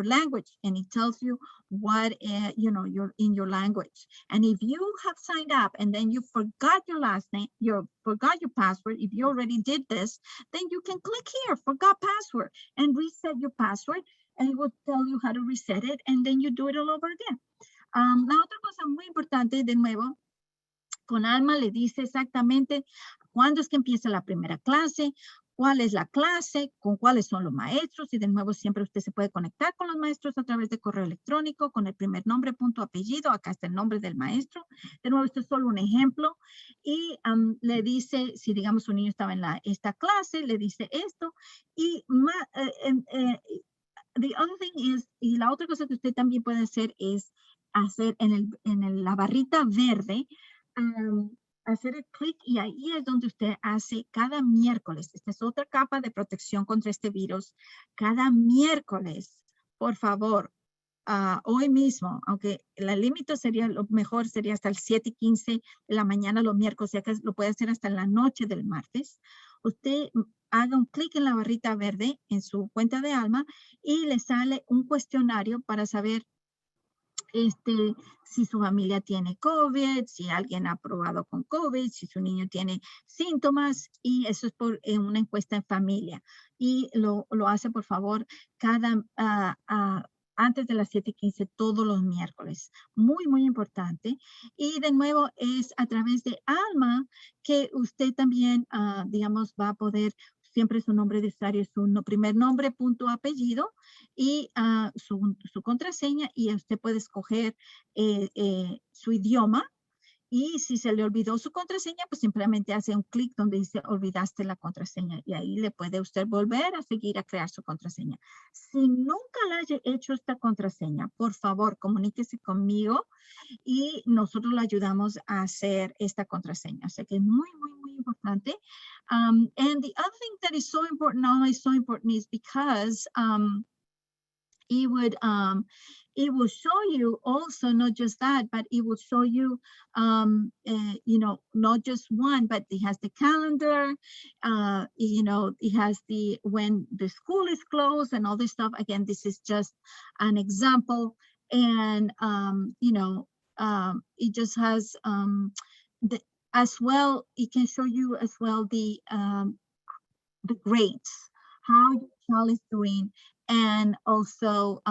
language, and it tells you what you know, you're in your language. And if you have signed up and then you forgot your last name, forgot your password, if you already did this, then you can click here, forgot password, and reset your password, and it will tell you how to reset it, and then you do it all over again. La otra cosa muy importante, de nuevo, Con Alma le dice exactamente cuándo es que empieza la primera clase, cuál es la clase, con cuáles son los maestros, y de nuevo siempre usted se puede conectar con los maestros a través de correo electrónico, con el primer nombre, punto, apellido, acá está el nombre del maestro. De nuevo, esto es solo un ejemplo, y le dice, si digamos un niño estaba en esta clase, le dice esto, y the other thing is, y la otra cosa que usted también puede hacer es hacer la barrita verde, hacer el clic, y ahí es donde usted hace cada miércoles. Esta es otra capa de protección contra este virus. Cada miércoles, por favor, hoy mismo, aunque el límite sería, lo mejor sería hasta el 7:15 de la mañana los miércoles, ya que lo puede hacer hasta la noche del martes. Usted haga un clic en la barrita verde en su cuenta de Alma y le sale un cuestionario para saber si su familia tiene COVID, si alguien ha probado con COVID, si su niño tiene síntomas, y eso es por una encuesta en familia. Y lo hace, por favor, antes de las 7:15 todos los miércoles. Muy, muy importante. Y de nuevo es a través de Alma que usted también, digamos, va a poder, siempre su nombre de usuario es su primer nombre, punto, apellido, y su contraseña, y usted puede escoger su idioma. Y si se le olvidó su contraseña, pues simplemente hace un clic donde dice olvidaste la contraseña, y ahí le puede usted volver a seguir a crear su contraseña. Si nunca le haya hecho esta contraseña, por favor, comuníquese conmigo y nosotros le ayudamos a hacer esta contraseña. O sea que es muy, muy, muy importante. And the other thing that is so important, not only so important, is because it will show you also not just that, but it will show you, you know, not just one, but it has the calendar, you know, it has when the school is closed and all this stuff. Again, this is just an example. And, you know, it just has as well, it can show you as well the grades, how your child is doing. And also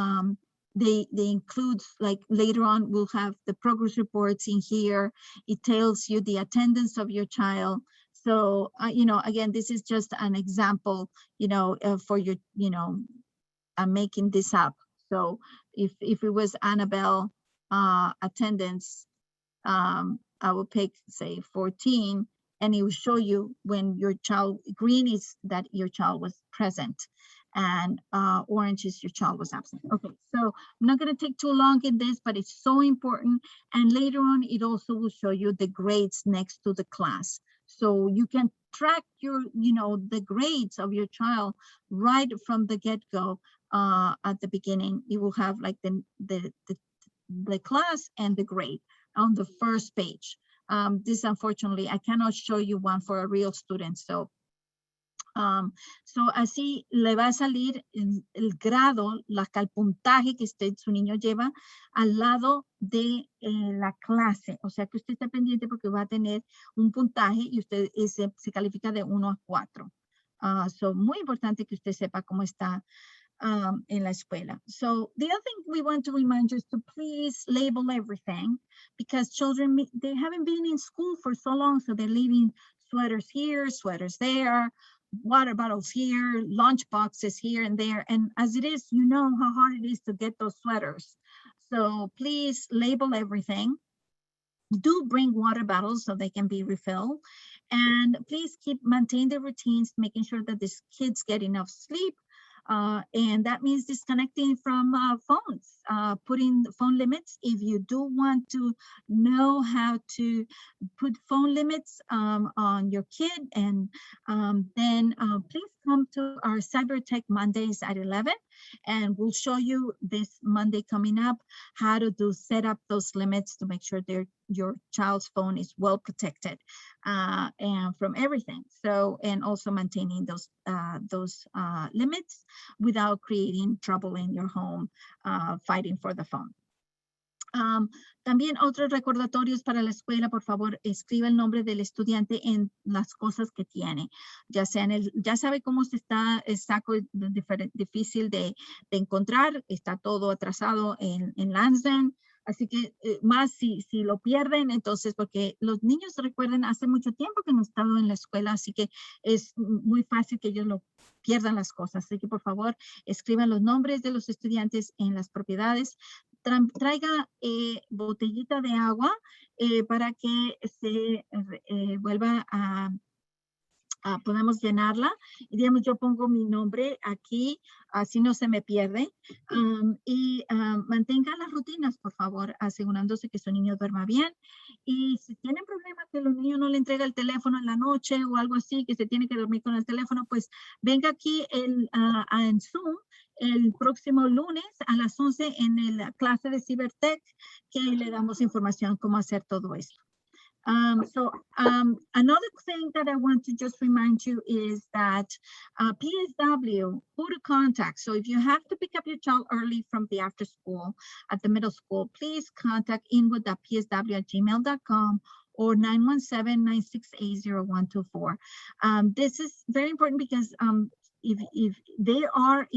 they include, like later on, we'll have the progress reports in here. It tells you the attendance of your child. So, you know, again, this is just an example, you know, for your, you know, I'm making this up. So if it was Annabelle attendance, I will pick, say, 14, and it will show you when your child, green is that your child was present, and orange is your child was absent. Okay, so I'm not going to take too long in this, but it's so important. And later on, it also will show you the grades next to the class. So you can track your, you know, the grades of your child right from the get-go. At the beginning, you will have like the class and the grade on the first page. This, unfortunately, I cannot show you one for a real student. So así le va a salir el grado, el puntaje que su niño lleva al lado de la clase. O sea que usted está pendiente porque va a tener un puntaje y usted se califica de 1 a 4. So muy importante que usted sepa cómo está en la escuela. So the other thing we want to remind you is to please label everything, because children, they haven't been in school for so long, so they're leaving sweaters here, sweaters there, water bottles here, lunch boxes here and there. And as it is, you know how hard it is to get those sweaters. So please label everything. Do bring water bottles so they can be refilled. And please maintain the routines, making sure that these kids get enough sleep. And that means disconnecting from phones, putting phone limits. If you do want to know how to put phone limits on your kid, and then please come to our Cyber Tech Mondays at 11, and we'll show you this Monday coming up how to set up those limits to make sure your child's phone is well protected and from everything. So, and also maintaining those limits without creating trouble in your home, fighting for the phone. También otros recordatorios para la escuela. Por favor, escriba el nombre del estudiante en las cosas que tiene, ya sea ya sabe cómo está el saco, difícil de encontrar, está todo atrasado en Lansden. Así que más si lo pierden, entonces, porque los niños recuerden, hace mucho tiempo que no han estado en la escuela, así que es muy fácil que ellos lo pierdan las cosas. Así que por favor, escriban los nombres de los estudiantes en las propiedades. Traiga botellita de agua para que se vuelva a podemos llenarla. Y digamos, yo pongo mi nombre aquí, así no se me pierde. Mantenga las rutinas, por favor, asegurándose que su niño duerma bien. Y si tienen problemas que los niños no le entrega el teléfono en la noche o algo así, que se tiene que dormir con el teléfono, pues venga aquí en Zoom el próximo lunes a las 11 en la clase de Cibertech, que le damos información cómo hacer todo esto. Another thing that I want to just remind you is that PSW, who to contact. So if you have to pick up your child early from the after school at the middle school, please contact inwood.psw@gmail.com or 917-968-0124. This is very important because if they are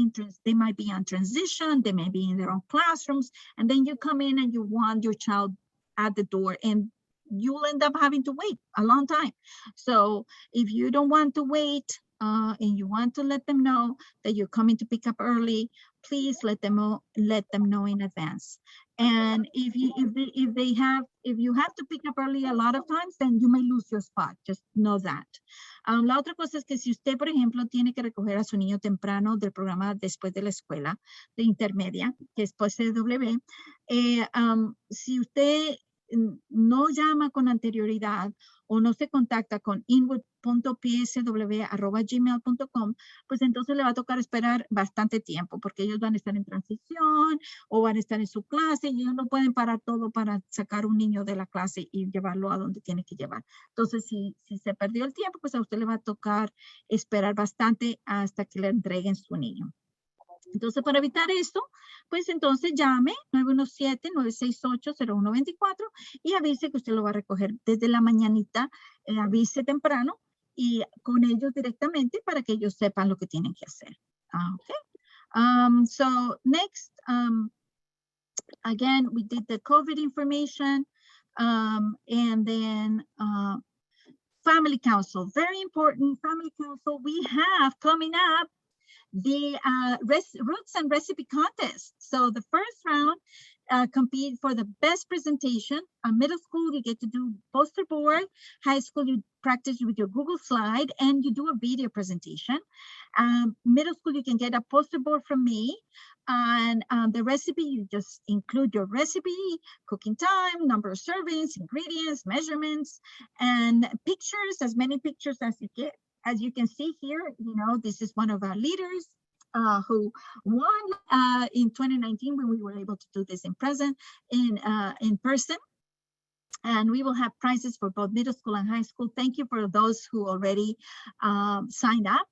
they might be on transition, they may be in their own classrooms, and then you come in and you want your child at the door, and you'll end up having to wait a long time. So if you don't want to wait and you want to let them know that you're coming to pick up early, please let them know in advance. And if you have to pick up early a lot of times, then you may lose your spot. Just know that. La otra cosa es que si usted, por ejemplo, tiene que recoger a su niño temprano del programa después de la escuela de intermedia, que es PSW, si usted no llama con anterioridad o no se contacta con inwood.psw@gmail.com, pues entonces le va a tocar esperar bastante tiempo porque ellos van a estar en transición o van a estar en su clase y ellos no pueden parar todo para sacar un niño de la clase y llevarlo a donde tiene que llevar. Entonces, si se perdió el tiempo, pues a usted le va a tocar esperar bastante hasta que le entreguen su niño. Entonces, para evitar esto, pues entonces llame 917-968-0124 y avise que usted lo va a recoger desde la mañanita, avise temprano y con ellos directamente para que ellos sepan lo que tienen que hacer. Okay. So next, again, we did the COVID information and then family council, very important family council we have coming up. The Roots and Recipe Contest. So the first round compete for the best presentation. Middle school, you get to do poster board. High school, you practice with your Google slide and you do a video presentation. Middle school, you can get a poster board from me. And the recipe, you just include your recipe, cooking time, number of servings, ingredients, measurements, and pictures, as many pictures as you get. As you can see here, you know, this is one of our leaders who won in 2019 when we were able to do this in person. And we will have prizes for both middle school and high school. Thank you for those who already signed up.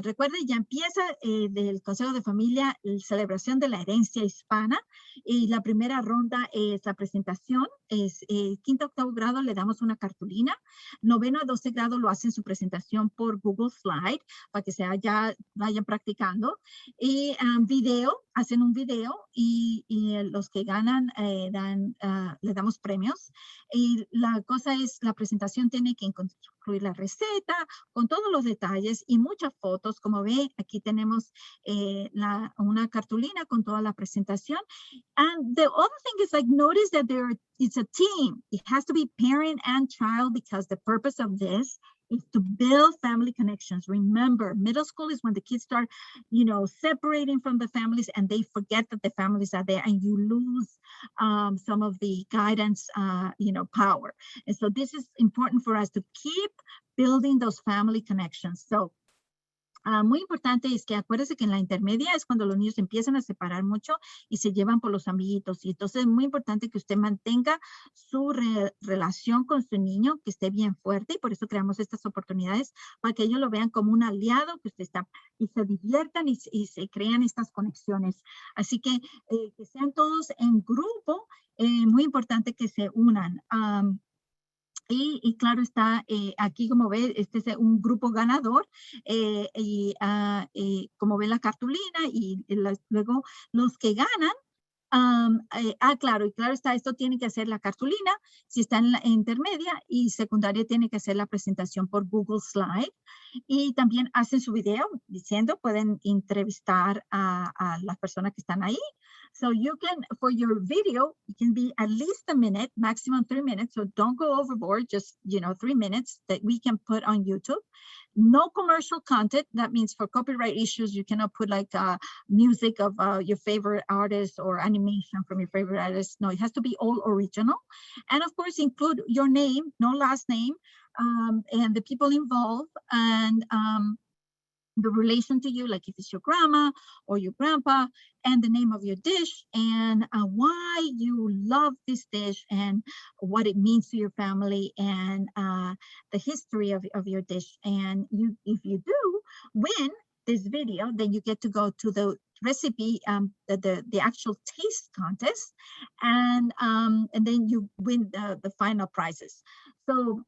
Recuerden, ya empieza del Consejo de Familia la celebración de la herencia hispana. Y la primera ronda es la presentación. Es quinto a octavo grado le damos una cartulina. Noveno a 12 grado lo hacen su presentación por Google Slide para que vayan practicando. Y hacen un video y los que ganan le damos premios. Y la cosa es, la presentación tiene que incluir la receta con todos los detalles y muchas fotos. Como ve, aquí tenemos una cartulina con toda la presentación. And the other thing is, like, notice that it's a team. It has to be parent and child because the purpose of this is to build family connections. Remember, middle school is when the kids start, you know, separating from the families and they forget that the families are there and you lose some of the guidance, you know, power. And so this is important for us to keep building those family connections. So, muy importante es que acuérdese que en la intermedia es cuando los niños empiezan a separar mucho y se llevan por los amiguitos. Y entonces es muy importante que usted mantenga su relación con su niño, que esté bien fuerte. Y por eso creamos estas oportunidades para que ellos lo vean como un aliado, que usted está y se diviertan y se crean estas conexiones. Así que sean todos en grupo, muy importante que se unan. Y claro está, aquí como ve, este es un grupo ganador como ve la cartulina y luego los que ganan Claro, y claro está, esto tiene que hacer la cartulina, si está en la intermedia, y secundaria tiene que hacer la presentación por Google Slide, y también hacen su video diciendo, pueden entrevistar a las personas que están ahí. So you can, for your video, it can be at least a minute, maximum 3 minutes, so don't go overboard, just, 3 minutes that we can put on YouTube. No commercial content. That means for copyright issues, you cannot put like music of your favorite artist or animation from your favorite artist. No, it has to be all original. And of course, include your name, no last name, and the people involved, and the relation to you, like if it's your grandma or your grandpa, and the name of your dish, and why you love this dish, and what it means to your family, and the history of your dish. And if you do win this video, then you get to go to the recipe, the actual taste contest, and then you win the final prizes. So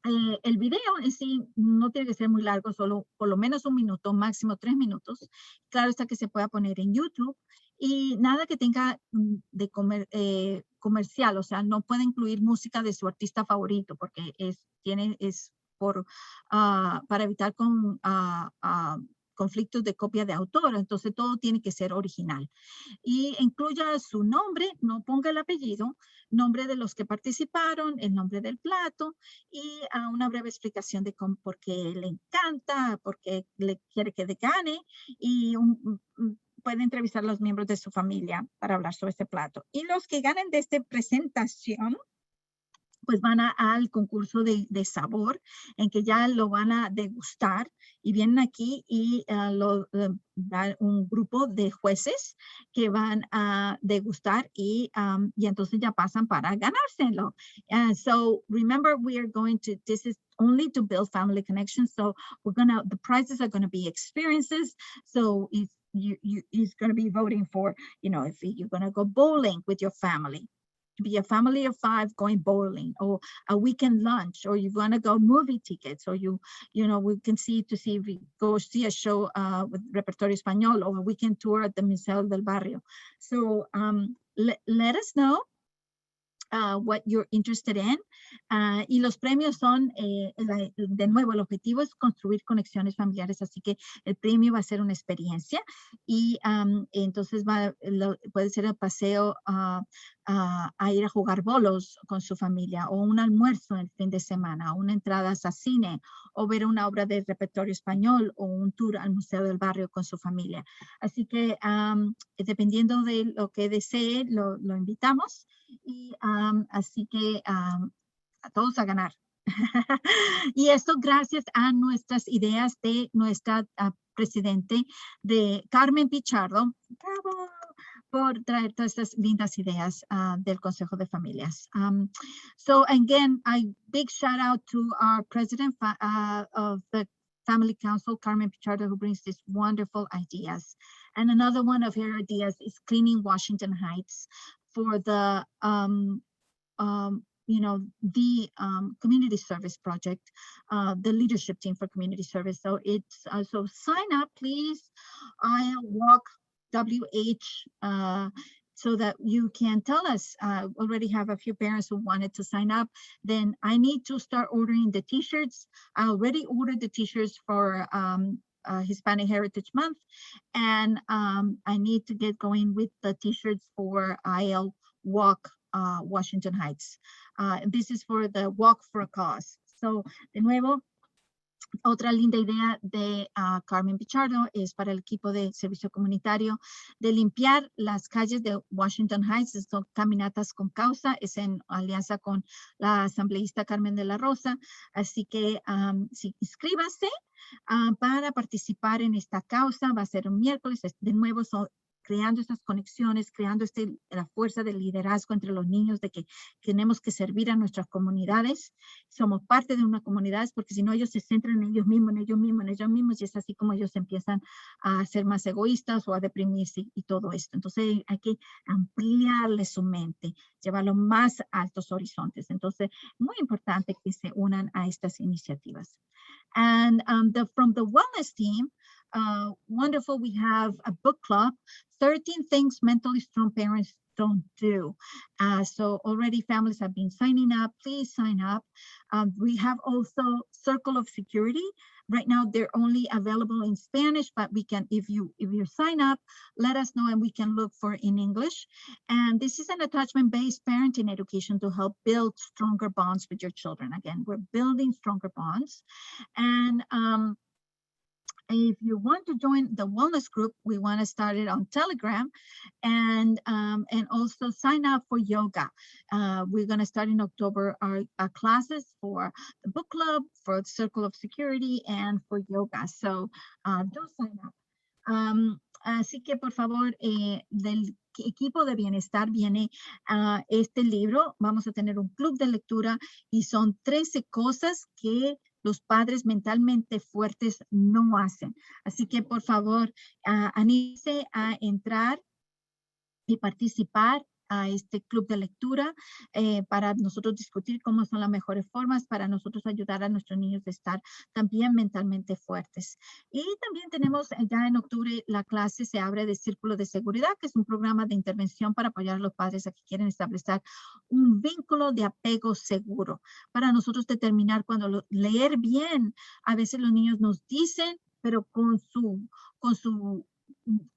el video en sí no tiene que ser muy largo, solo por lo menos 1 minuto, máximo 3 minutos. Claro está que se pueda poner en YouTube, y nada que tenga de comercial, o sea, no puede incluir música de su artista favorito, porque para evitar conflictos de copia de autor. Entonces todo tiene que ser original, y incluya su nombre, no ponga el apellido, nombre de los que participaron, el nombre del plato, y una breve explicación de por qué le encanta, por qué le quiere que gane, y puede entrevistar a los miembros de su familia para hablar sobre este plato. Y los que ganen de esta presentación, pues van al concurso de sabor, en que ya lo van a degustar, y vienen aquí y da un grupo de jueces que van a degustar, y entonces ya pasan para ganárselo. So remember, this is only to build family connections. So the prizes are going to be experiences. So it's going to be voting for, if you're going to go bowling with your family, be a family of 5 going bowling, or a weekend lunch, or you want to go movie tickets, or we can see if we go see a show with Recordatorios Español, or a weekend tour at the Museo del Barrio. So let us know what you're interested in, y los premios son, de nuevo, el objetivo es construir conexiones familiares, así que el premio va a ser una experiencia, y entonces puede ser el paseo a ir a jugar bolos con su familia, o un almuerzo el fin de semana, o una entrada a cine, o ver una obra de repertorio español, o un tour al Museo del Barrio con su familia. Así que dependiendo de lo que desee, lo invitamos. Y así que a todos a ganar. Y esto gracias a nuestras ideas de nuestra presidente, de Carmen Pichardo. ¡Bravo! Por traer todas estas lindas ideas del Consejo de Familias. So again, big shout out to our president of the Family Council, Carmen Pichardo, who brings these wonderful ideas. And another one of her ideas is cleaning Washington Heights for the community service project, the leadership team for community service. So it's so sign up, please. IAL Walk WH, so that you can tell us. Already have a few parents who wanted to sign up. Then I need to start ordering the t-shirts. I already ordered the t-shirts for Hispanic Heritage Month, and I need to get going with the t-shirts for IAL Walk Washington Heights. This is for the Walk for a Cause. So, de nuevo, otra linda idea de Carmen Pichardo es para el equipo de servicio comunitario de limpiar las calles de Washington Heights. Son caminatas con causa, es en alianza con la asambleísta Carmen de la Rosa. Así que sí, inscríbase para participar en esta causa. Va a ser un miércoles. De nuevo, creando estas conexiones, creando la fuerza del liderazgo entre los niños, de que tenemos que servir a nuestras comunidades. Somos parte de una comunidad, porque si no, ellos se centran en ellos mismos, y es así como ellos empiezan a ser más egoístas o a deprimirse y todo esto. Entonces hay que ampliarle su mente, llevarlo más a altos horizontes. Entonces, muy importante que se unan a estas iniciativas. And from the wellness team, wonderful, we have a book club. 13 things mentally strong parents don't do. So already families have been signing up. Please sign up. We have also Circle of Security. Right now they're only available in Spanish, but we can, if you sign up, let us know and we can look for in English. And this is an attachment-based parenting education to help build stronger bonds with your children. Again, we're building stronger bonds. And if you want to join the wellness group, we want to start it on Telegram, and also sign up for yoga. We're going to start in October our classes for the book club, for the Circle of Security, and for yoga. So do sign up. Así que por favor, del equipo de bienestar viene este libro. Vamos a tener un club de lectura y son 13 cosas que los padres mentalmente fuertes no hacen. Así que por favor, anímese a entrar y participar a este club de lectura para nosotros discutir cómo son las mejores formas para nosotros ayudar a nuestros niños a estar también mentalmente fuertes. Y también tenemos ya en octubre la clase se abre de Círculo de Seguridad, que es un programa de intervención para apoyar a los padres a que quieren establecer un vínculo de apego seguro. Para nosotros determinar cuando leer bien, a veces los niños nos dicen, pero con su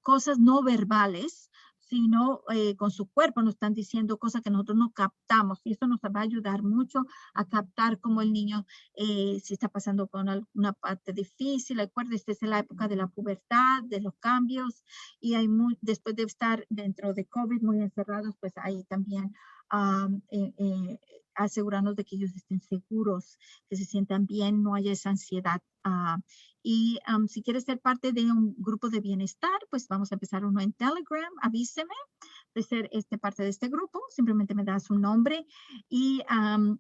cosas no verbales, sino con su cuerpo nos están diciendo cosas que nosotros no captamos, y eso nos va a ayudar mucho a captar cómo el niño si está pasando con alguna parte difícil. Recuerden, esta es la época de la pubertad, de los cambios, y hay después de estar dentro de COVID muy encerrados, pues ahí también asegurarnos de que ellos estén seguros, que se sientan bien, no haya esa ansiedad. Y si quieres ser parte de un grupo de bienestar, pues vamos a empezar uno en Telegram. Avíseme de ser parte de este grupo. Simplemente me da su nombre y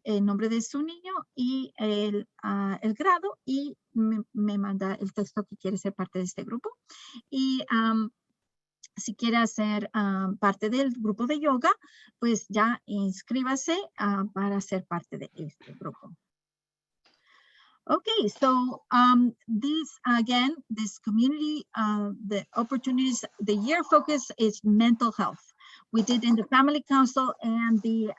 el nombre de su niño y el grado, y me manda el texto que quiere ser parte de este grupo. Y si quiere ser parte del grupo de yoga, pues ya inscríbase para ser parte de este grupo. Okay, so this community, the opportunities, the year focus is mental health. We did in the family council, and the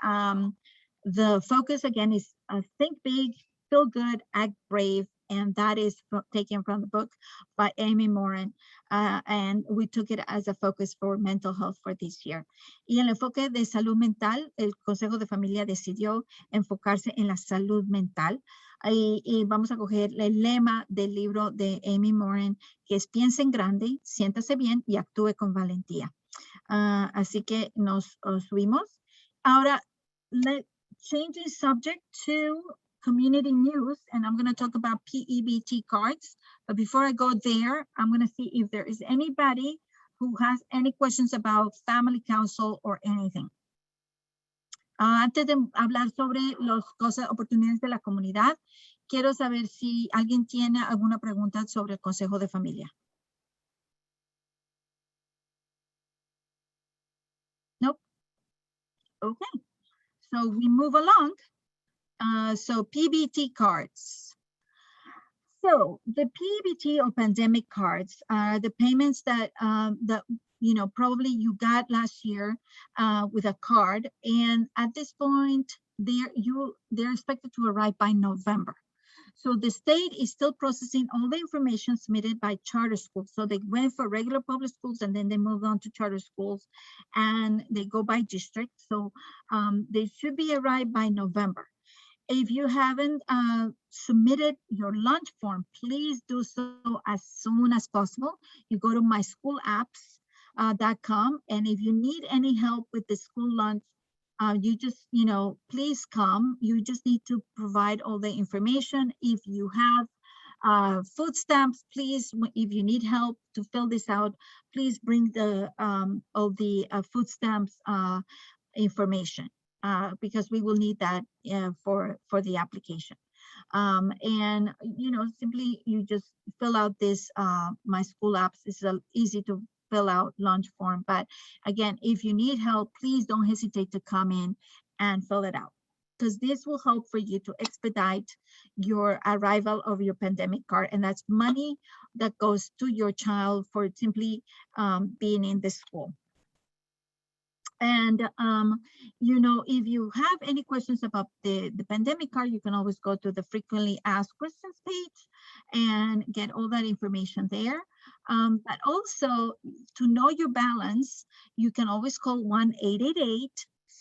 focus again is think big, feel good, act brave, and that is taken from the book by Amy Morin, and we took it as a focus for mental health for this year. Y el enfoque de salud mental, el Consejo de Familia decidió enfocarse en la salud mental. Y vamos a coger el lema del libro de Amy Morin, que es piensa en grande, siéntase bien y actúe con valentía. Así que nos subimos. Ahora, changing subject to community news, and I'm going to talk about PEBT cards. But before I go there, I'm going to see if there is anybody who has any questions about family council or anything. Antes de hablar sobre las oportunidades de la comunidad, quiero saber si alguien tiene alguna pregunta sobre el Consejo de Familia. Nope. Okay. So we move along. So PBT cards. So the PBT or pandemic cards are the payments that probably you got last year with a card, and at this point they're expected to arrive by November. So the state is still processing all the information submitted by charter schools. So they went for regular public schools, and then they moved on to charter schools, and they go by district. So they should be arrived by November. If you haven't submitted your lunch form, please do so as soon as possible. You go to myschools.apps.com, and if you need any help with the school lunch, you just, please come. You just need to provide all the information. If you have food stamps, please, if you need help to fill this out, please bring the all the food stamps information. Because we will need that for the application. And, simply you just fill out this My School Apps. It's easy to fill out lunch form. But again, if you need help, please don't hesitate to come in and fill it out. because this will help for you to expedite your arrival of your pandemic card. And that's money that goes to your child for simply being in the school. And, you know, if you have any questions about the pandemic card, you can always go to the frequently asked questions page and get all that information there. But also to know your balance, you can always call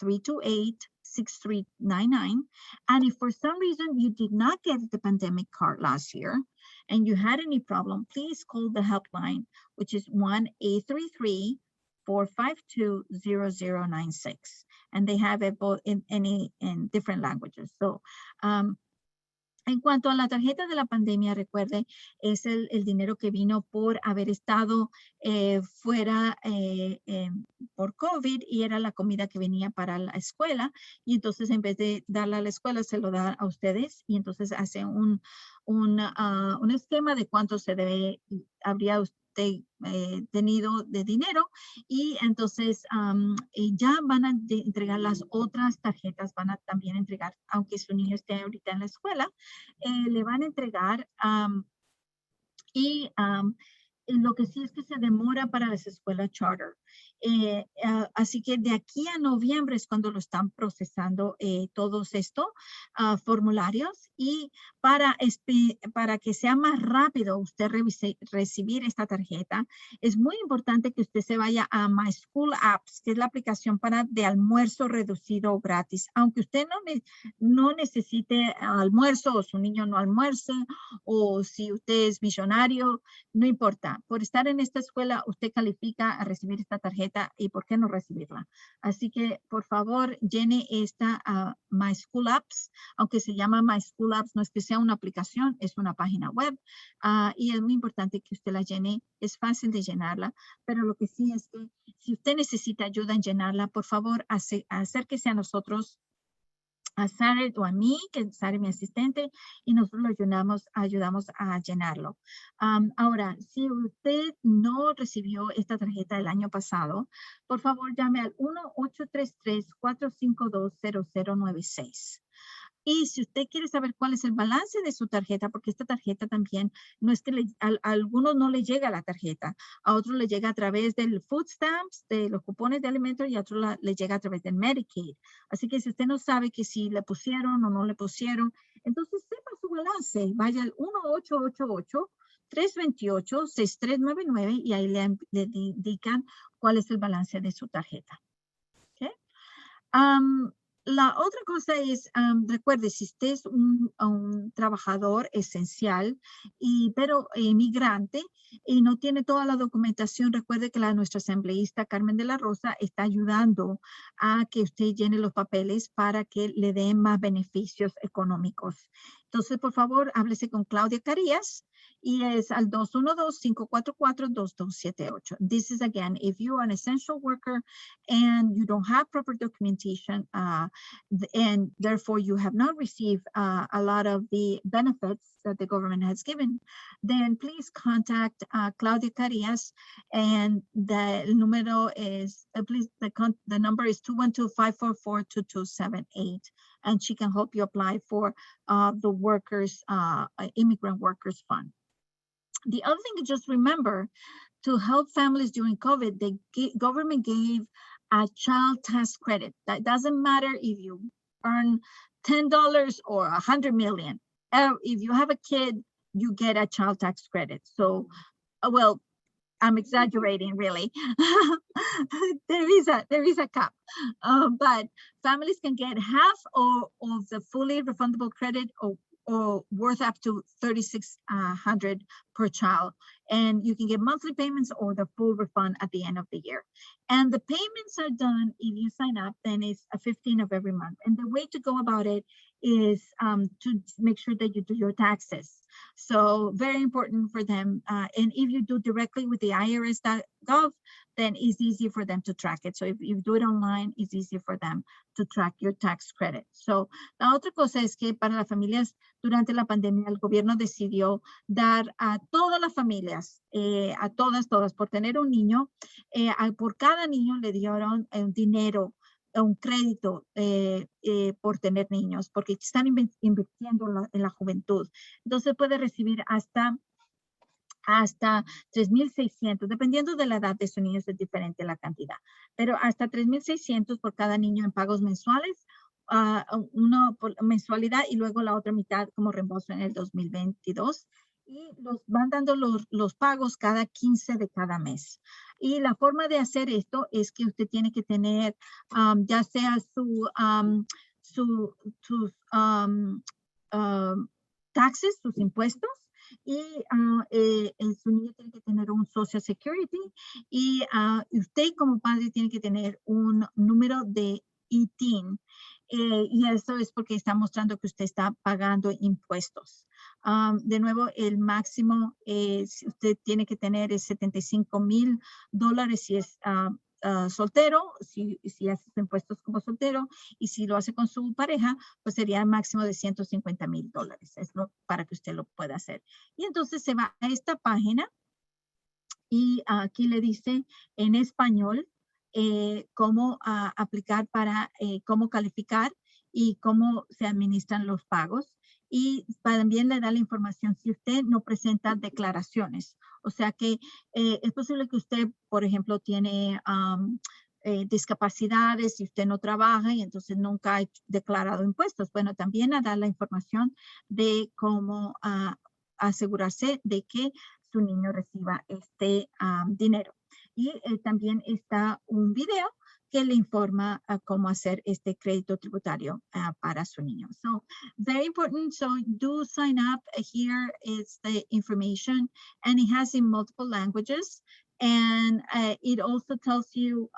1-888-328-6399. And if for some reason you did not get the pandemic card last year and you had any problem, please call the helpline, which is 1-833-452-0096. And they have it both in different languages. So, en cuanto a la tarjeta de la pandemia, recuerde, es el dinero que vino por haber estado fuera por COVID y era la comida que venía para la escuela. Y entonces en vez de darla a la escuela, se lo da a ustedes y entonces hace un esquema de cuánto habría usted tenido de dinero y entonces ya van a entregar las otras tarjetas, van a también entregar, aunque su niño esté ahorita en la escuela, le van a entregar lo que sí es que se demora para las escuelas charter. Así que de aquí a noviembre es cuando lo están procesando todos estos formularios y para que sea más rápido usted recibir esta tarjeta, es muy importante que usted se vaya a My School Apps, que es la aplicación de almuerzo reducido gratis. Aunque usted no necesite almuerzo o su niño no almuerce o si usted es millonario, no importa. Por estar en esta escuela, usted califica a recibir esta tarjeta y por qué no recibirla. Así que, por favor, llene esta My School Apps, aunque se llama My School Apps, no es que sea una aplicación, es una página web y es muy importante que usted la llene. Es fácil de llenarla, pero lo que sí es que si usted necesita ayuda en llenarla, por favor, acérquese a nosotros, a Sara o a mí, que Sara es mi asistente, y nosotros lo ayudamos a llenarlo. Ahora, si usted no recibió esta tarjeta el año pasado, por favor llame al 1-833-452-0096. Y si usted quiere saber cuál es el balance de su tarjeta, porque esta tarjeta también, no es que a algunos no le llega la tarjeta, a otros le llega a través del food stamps, de los cupones de alimentos, y a otros le llega a través del Medicaid. Así que si usted no sabe que si le pusieron o no le pusieron, entonces sepa su balance. Vaya al 1-888-328-6399 y ahí le indican cuál es el balance de su tarjeta. ¿Okay? La otra cosa es, recuerde, si usted es un trabajador esencial, pero inmigrante y no tiene toda la documentación, recuerde que nuestra asambleísta Carmen de la Rosa está ayudando a que usted llene los papeles para que le den más beneficios económicos. Entonces, por favor, háblese con Claudia Carías y es al 212-544-2278. This is again, if you are an essential worker and you don't have proper documentation and therefore you have not received a lot of the benefits that the government has given, then please contact Claudia Carías, and the número is, the number is 212-544-2278, and she can help you apply for the immigrant workers fund. The other thing is just remember to help families during COVID, the government gave a child tax credit. That doesn't matter if you earn $10 or $100 million. If you have a kid, you get a child tax credit. So, well, I'm exaggerating really. There is a cap, but families can get half of the fully refundable credit or worth up to $3,600 per child. And you can get monthly payments or the full refund at the end of the year. And the payments are done if you sign up, then it's a 15th of every month. And the way to go about it is to make sure that you do your taxes. So very important for them. And if you do directly with the IRS.gov, then it's easy for them to track it. So if you do it online, it's easy for them to track your tax credit. So la otra cosa es que para las familias durante la pandemia, el gobierno decidió dar a todas las familias, a todas, por tener un niño, por cada niño le dieron dinero un crédito por tener niños, porque están invirtiendo en la juventud. Entonces puede recibir hasta 3,600, dependiendo de la edad de su niño es diferente la cantidad, pero hasta 3,600 por cada niño en pagos mensuales, uno por mensualidad y luego la otra mitad como reembolso en el 2022. Y los van dando los pagos cada 15 de cada mes. Y la forma de hacer esto es que usted tiene que tener ya sea sus taxes, sus impuestos, y su niño tiene que tener un Social Security y usted como padre tiene que tener un número de ITIN. Y eso es porque está mostrando que usted está pagando impuestos. De nuevo, el máximo si usted tiene que tener es $75,000 si es soltero, si hace sus impuestos como soltero, y si lo hace con su pareja, pues sería el máximo de $150,000. Es para que usted lo pueda hacer. Y entonces se va a esta página y aquí le dice en español cómo aplicar para, cómo calificar y cómo se administran los pagos. Y también le da la información si usted no presenta declaraciones. O sea que es posible que usted, por ejemplo, tiene discapacidades y usted no trabaja y entonces nunca ha declarado impuestos. Bueno, también da la información de cómo asegurarse de que su niño reciba este dinero. Y también está un video que le informa cómo hacer este crédito tributario para su niño. So, very important. So, do sign up. Here is the information, and it has in multiple languages. And it also tells you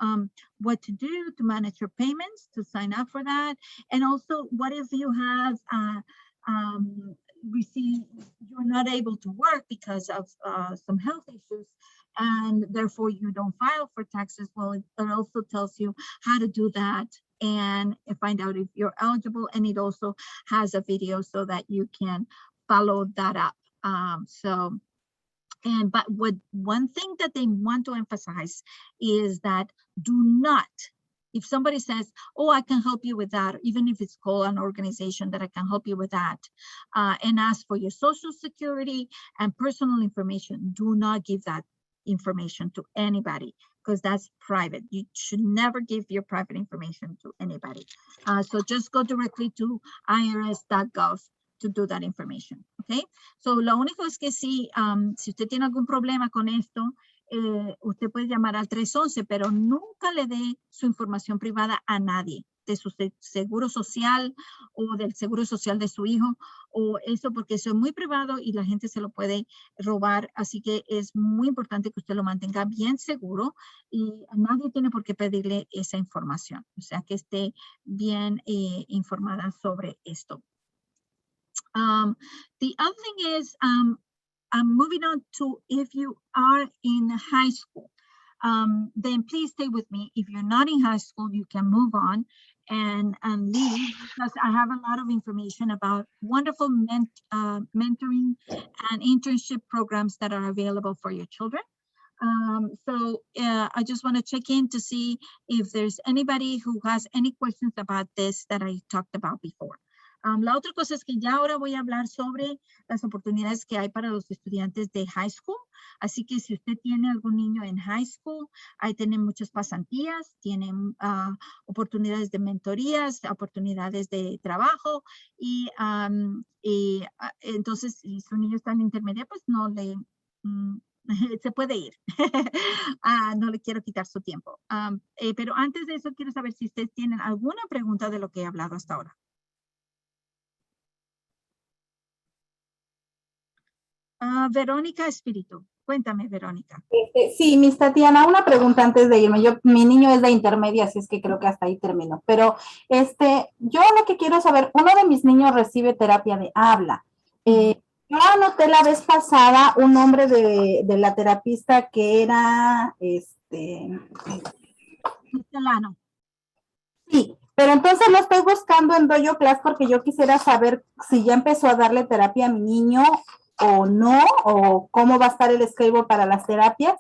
what to do to manage your payments, to sign up for that. And also, what if you have you're not able to work because of some health issues, and therefore you don't file for taxes? Well, it also tells you how to do that and find out if you're eligible. And it also has a video so that you can follow that up. But one thing that they want to emphasize is that do not, if somebody says, oh, I can help you with that, even if it's called an organization that I can help you with that, and ask for your social security and personal information, do not give that information to anybody, because that's private. You should never give your private information to anybody. So just go directly to irs.gov to do that information, okay? So lo único es que si usted tiene algún problema con esto, usted puede llamar al 311, pero nunca le dé su información privada a nadie, de su seguro social o del seguro social de su hijo, o eso, porque eso es muy privado y la gente se lo puede robar. Así que es muy importante que usted lo mantenga bien seguro y nadie tiene por qué pedirle esa información. O sea, que esté bien informada sobre esto. The other thing is, I'm moving on to if you are in high school, then please stay with me. If you're not in high school, you can move on and leave, because I have a lot of information about wonderful mentoring and internship programs that are available for your children. So I just want to check in to see if there's anybody who has any questions about this that I talked about before. La otra cosa es que ya ahora voy a hablar sobre las oportunidades que hay para los estudiantes de high school. Así que si usted tiene algún niño en high school, ahí tienen muchas pasantías, tienen oportunidades de mentorías, oportunidades de trabajo y entonces si su niño está en intermedia, pues no le... se puede ir. No le quiero quitar su tiempo. Pero antes de eso, quiero saber si ustedes tienen alguna pregunta de lo que he hablado hasta ahora. Verónica Espíritu. Cuéntame, Verónica. Sí, Miss Tatiana, una pregunta antes de irme. Mi niño es de intermedia, así es que creo que hasta ahí termino. Pero yo lo que quiero saber, uno de mis niños recibe terapia de habla. Yo anoté la vez pasada un nombre de la terapista que era Lano. Sí, pero entonces lo estoy buscando en Dojo Class porque yo quisiera saber si ya empezó a darle terapia a mi niño o no, o cómo va a estar el schedule para las terapias.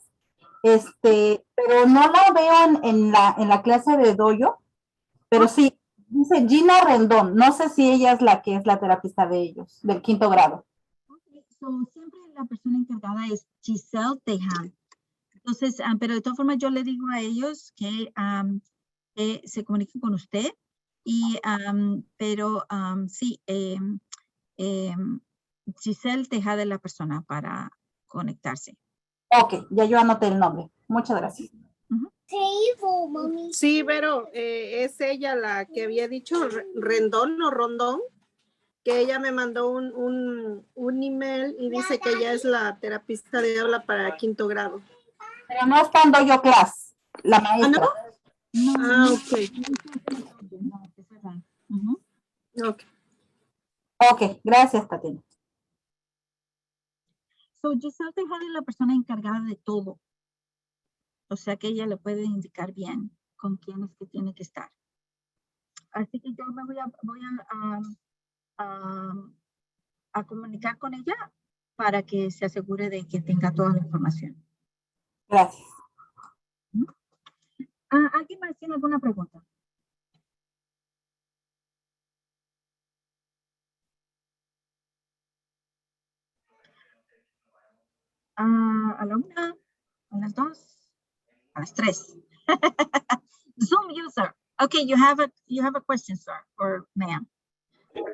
Pero no la veo en la clase de Dojo. Pero sí, dice Gina Rendón. No sé si ella es la que es la terapista de ellos, del 5º grado. Okay, so siempre la persona encargada es Giselle Tejan. Entonces, pero de todas formas yo le digo a ellos que se comuniquen con usted. Y, pero sí, Giselle Tejada es la persona para conectarse. Ok, ya yo anoté el nombre. Muchas gracias. Sí, pero es ella la que había dicho Rendón o Rondón, que ella me mandó un email y dice que ella es la terapista de habla para 5º grado. Pero no es cuando yo clase, la maestra. No, Ok. Ok. Ok, gracias, Tatiana. So, Giselle Tejada es la persona encargada de todo. O sea que ella le puede indicar bien con quién es que tiene que estar. Así que yo me voy a comunicar con ella para que se asegure de que tenga toda la información. Gracias. ¿Alguien más tiene alguna pregunta? A la 1, a las 2, a las 3. Zoom user. Okay, you have a question, sir, or ma'am.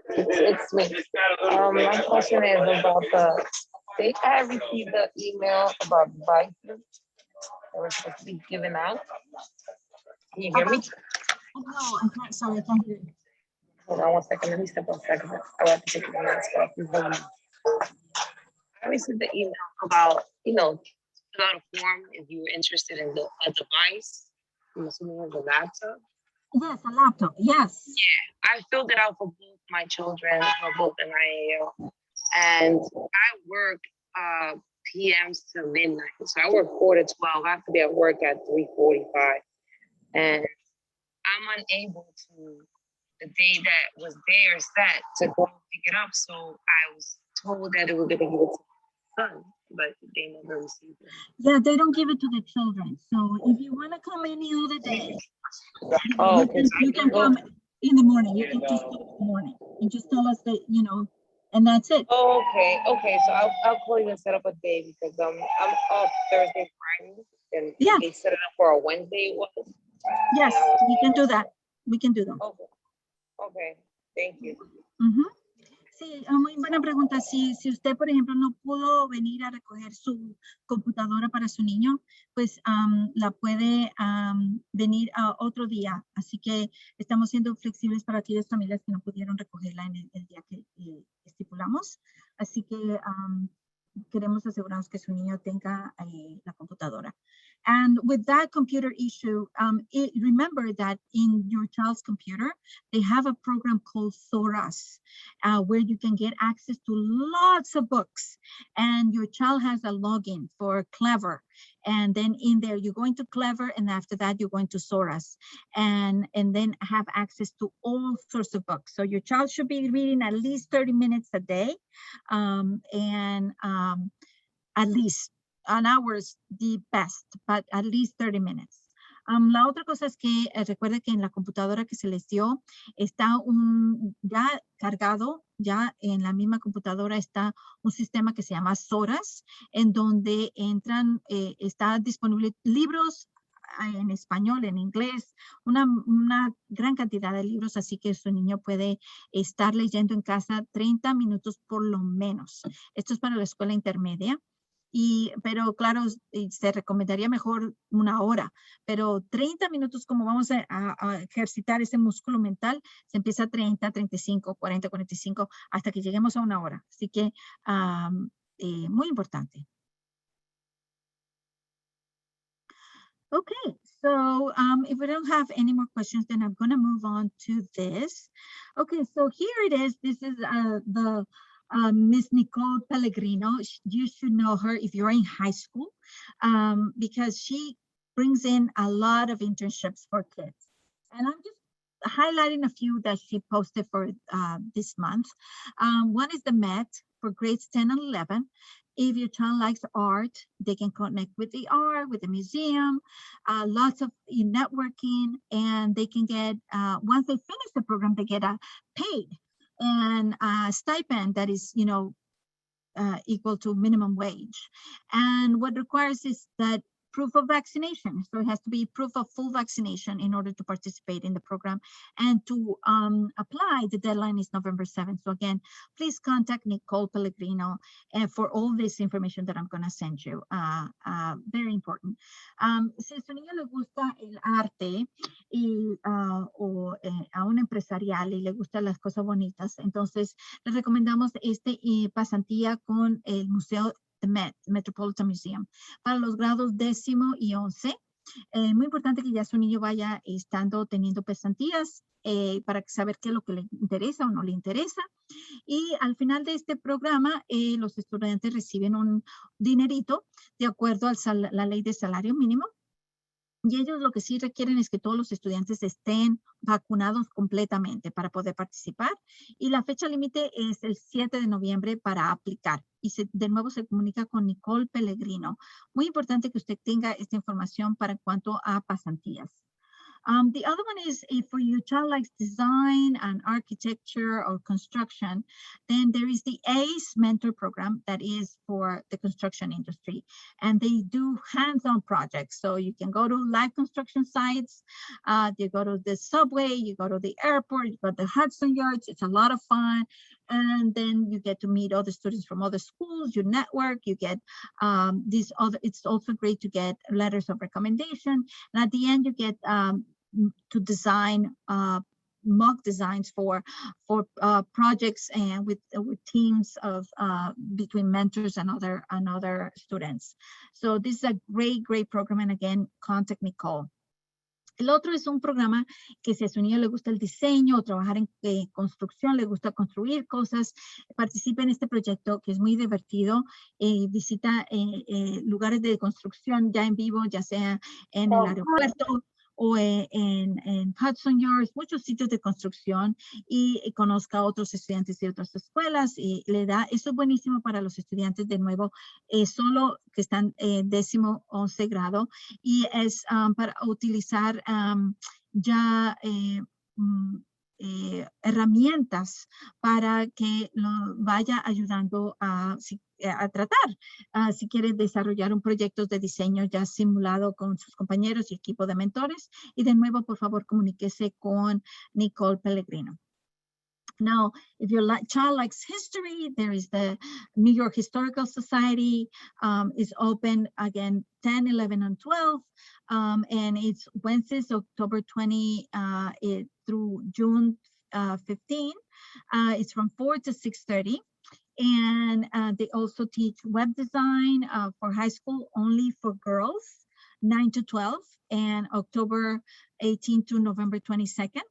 It's me. My question is about the date I received the email about bikes that were supposed to be given out. Can you hear me? No, I can't. Sorry, I can't hear you. Hold on 1 second. Let me step outside because I have to take my mask off. I received the email about, fill out a form if you were interested in a device. I'm assuming it was a laptop. Yes, a laptop. Yes. Yeah, I filled it out for both my children, for both in IAL. And I work PMs to midnight. So I work 4 to 12. I have to be at work at 3:45. And I'm unable to, the day that was there set to go pick it up. So I was told that it was going to give it to my son, but they never received it. Yeah, they don't give it to the children. So if you want to come any other day, you can come in the morning. You can just come in the morning and just tell us that, and that's it. Oh, okay. So I'll call you and set up a day because I'm off Thursday, Friday, and Yeah. they set it up for a Wednesday. Yes, we can do that. We can do that. Okay. Thank you. Sí, muy buena pregunta. Si usted, por ejemplo, no pudo venir a recoger su computadora para su niño, pues la puede venir a otro día. Así que estamos siendo flexibles para aquellas familias que no pudieron recogerla en el día que estipulamos. Así que queremos asegurarnos que su niño tenga la computadora. And with that computer issue, remember that in your child's computer, they have a program called Soras, where you can get access to lots of books. And your child has a login for Clever. And then in there, you're going to Clever, and after that, you're going to Soras, and then have access to all sorts of books. So your child should be reading at least 30 minutes a day, at least an hour is the best, but at least 30 minutes. La otra cosa es que recuerde que en la computadora que se les dio está ya cargado, ya en la misma computadora está un sistema que se llama Soras, en donde entran, está disponible libros en español, en inglés, una gran cantidad de libros, así que su niño puede estar leyendo en casa 30 minutos por lo menos. Esto es para la escuela intermedia. Pero claro, se recomendaría mejor 1 hora, pero 30 minutos, como vamos a ejercitar ese músculo mental, se empieza a 30, 35, 40, 45, hasta que lleguemos a 1 hora. Así que muy importante. Okay, so if we don't have any more questions, then I'm going to move on to this. Okay, so here it is. This is the Miss Nicole Pellegrino. You should know her if you're in high school, because she brings in a lot of internships for kids. And I'm just highlighting a few that she posted for this month. One is the Met for grades 10 and 11. If your child likes art, they can connect with the art, with the museum, lots of networking, and they can get, once they finish the program, they get a paid and a stipend that is, equal to minimum wage. And what requires is that proof of vaccination. So it has to be proof of full vaccination in order to participate in the program. And to apply, the deadline is November 7th. So again, please contact Nicole Pellegrino for all this information that I'm going to send you. Very important. Si a su niño le gusta el arte o a un empresarial y le gustan las cosas bonitas, entonces le recomendamos pasantía con el Museo Metropolitan Museum para los grados 10º y 11. Muy importante que ya su niño vaya teniendo pasantías para saber qué es lo que le interesa o no le interesa. Y al final de este programa, los estudiantes reciben un dinerito de acuerdo a la ley de salario mínimo. Y ellos lo que sí requieren es que todos los estudiantes estén vacunados completamente para poder participar. Y la fecha límite es el 7 de noviembre para aplicar. Y de nuevo se comunica con Nicole Pellegrino. Muy importante que usted tenga esta información para en cuanto a pasantías. The other one is if for your child likes design and architecture or construction, then there is the ACE mentor program that is for the construction industry. And they do hands-on projects. So you can go to live construction sites, you go to the subway, you go to the airport, you go to the Hudson Yards. It's a lot of fun. And then you get to meet other students from other schools, you network, you get it's also great to get letters of recommendation. And at the end, you get to design mock designs for projects and with teams of between mentors and other students. So this is a great program, and again, contact Nicole. El otro es un programa que si a su niño le gusta el diseño o trabajar en construcción, le gusta construir cosas, participa en este proyecto que es muy divertido. Visita lugares de construcción ya en vivo, ya sea en el aeropuerto o en Hudson Yards, muchos sitios de construcción, y conozca a otros estudiantes de otras escuelas y le da, eso es buenísimo para los estudiantes de nuevo, solo que están 10º, 11 grado, y es para utilizar ya herramientas para que lo vaya ayudando a tratar. Si quiere desarrollar un proyecto de diseño ya simulado con sus compañeros y equipo de mentores. Y de nuevo, por favor, comuníquese con Nicole Pellegrino. Now, if your child likes history, there is the New York Historical Society is open again 10, 11, and 12. And it's Wednesdays, October 20 through June 15. It's from 4 to 6:30. And they also teach web design for high school only for girls, 9 to 12, and October 18 to November 22nd.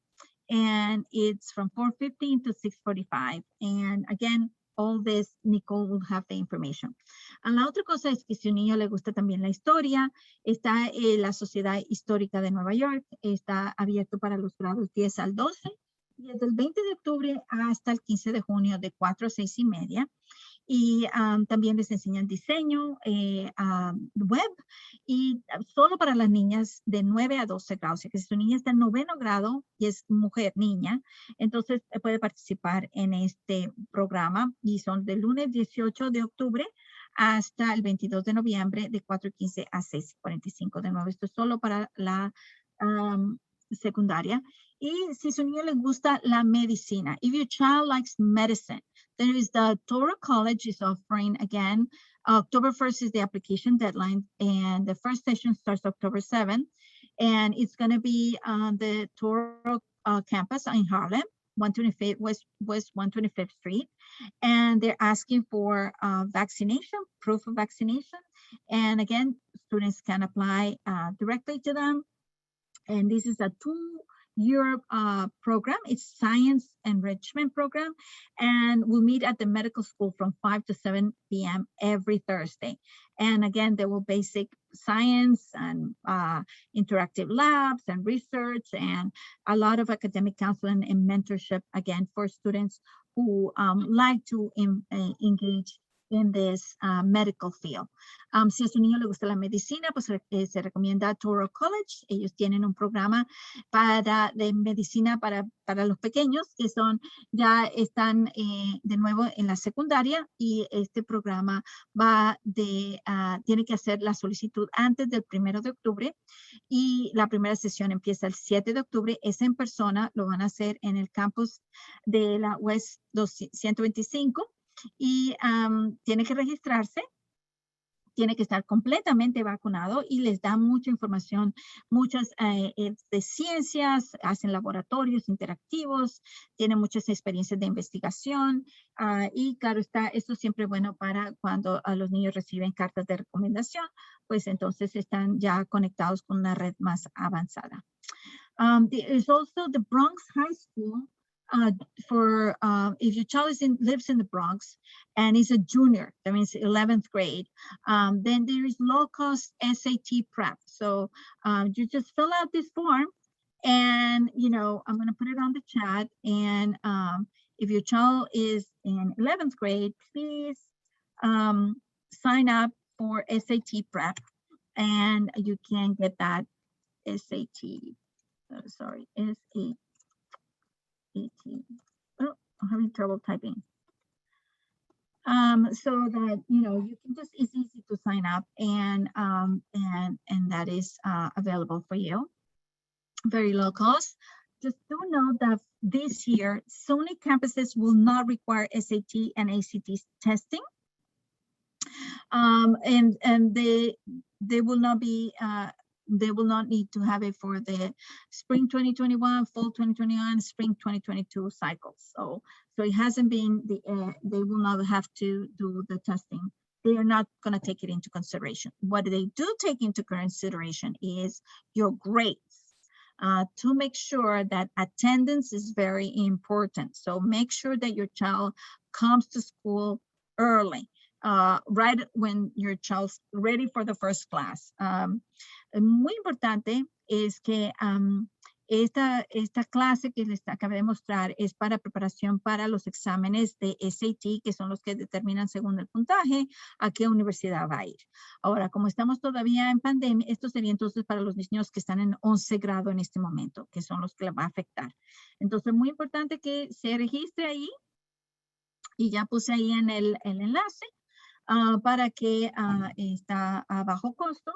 And it's from 4:15 to 6:45. And again, all this, Nicole will have the information. And la otra cosa es que si a un niño le gusta también la historia, está la Sociedad Histórica de Nueva York, está abierto para los grados 10 al 12. Y desde el 20 de octubre hasta el 15 de junio de 4 a 6:30. Y también les enseñan diseño, web, y solo para las niñas de 9 a 12 grados. O sea que si su niña está en 9º grado y es mujer, niña, entonces puede participar en este programa. Y son del lunes 18 de octubre hasta el 22 de noviembre de 4:15 a 6:45. De nuevo, esto es solo para la secundaria. Y si su niño le gusta la medicina, if your child likes medicine, there is the Torah College is offering again, October 1st is the application deadline, and the first session starts October 7th, and it's going to be on the Torah campus in Harlem, 125 West 125th Street, and they're asking for vaccination, proof of vaccination, and again, students can apply directly to them. And this is a 2-year program. It's science enrichment program, and we'll meet at the medical school from 5 to 7 p.m. every Thursday. And again, there will basic science and interactive labs and research and a lot of academic counseling and mentorship, again, for students who like to engage in this medical field. Si a su niño le gusta la medicina, pues se recomienda Toro College. Ellos tienen un programa de medicina para los pequeños que ya están de nuevo en la secundaria, y este programa tiene que hacer la solicitud antes del 1 de octubre, y la primera sesión empieza el 7 de octubre. Es en persona, lo van a hacer en el campus de la West 125. Y tiene que registrarse, tiene que estar completamente vacunado, y les da mucha información, muchas de ciencias, hacen laboratorios interactivos, tienen muchas experiencias de investigación, y claro está, esto siempre es bueno para cuando los niños reciben cartas de recomendación, pues entonces están ya conectados con una red más avanzada. There is also the Bronx High School. For if your child lives in the Bronx and is a junior, that means 11th grade, then there is Locust SAT Prep. So you just fill out this form, and I'm going to put it on the chat. And if your child is in 11th grade, please sign up for SAT Prep, and you can get that SAT. Sorry, SAT. Oh, I'm having trouble typing. So that you can just, it's easy to sign up, and that is available for you. Very low cost. Just do note that this year, SUNY campuses will not require SAT and ACT testing. And they will not be they will not need to have it for the spring 2021, fall 2021, spring 2022 cycles. So it hasn't been they will not have to do the testing. They are not going to take it into consideration. What they do take into consideration is your grades, to make sure that attendance is very important. So make sure that your child comes to school early. Right when your child's ready for the first class. Muy importante es que esta clase que les acabé de mostrar es para preparación para los exámenes de SAT, que son los que determinan según el puntaje a qué universidad va a ir. Ahora, como estamos todavía en pandemia, esto sería entonces para los niños que están en 11 grado en este momento, que son los que la va a afectar. Entonces, muy importante que se registre ahí, y ya puse ahí en el enlace. Para que está a bajo costo.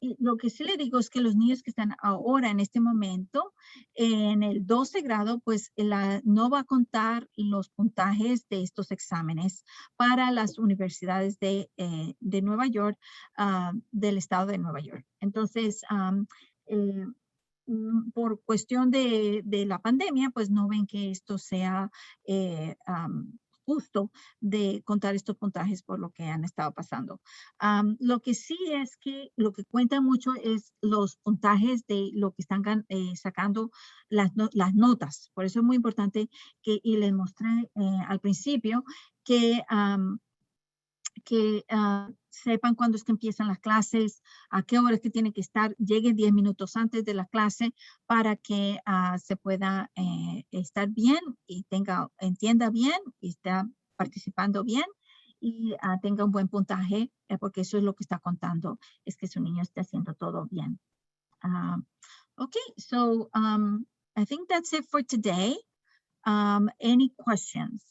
Y lo que sí le digo es que los niños que están ahora en este momento en el 12 grado, pues no va a contar los puntajes de estos exámenes para las universidades de Nueva York, del estado de Nueva York. Entonces, por cuestión de la pandemia, pues no ven que esto sea justo de contar estos puntajes por lo que han estado pasando. Lo que sí es que lo que cuenta mucho es los puntajes de lo que están sacando las notas. Por eso es muy importante y les mostré al principio que sepan cuándo es que empiezan las clases, a qué hora es que tienen que estar, lleguen 10 minutos antes de la clase para que se pueda estar bien y entienda bien y esté participando bien y tenga un buen puntaje, porque eso es lo que está contando, es que su niño esté haciendo todo bien. Okay, so I think that's it for today. Any questions?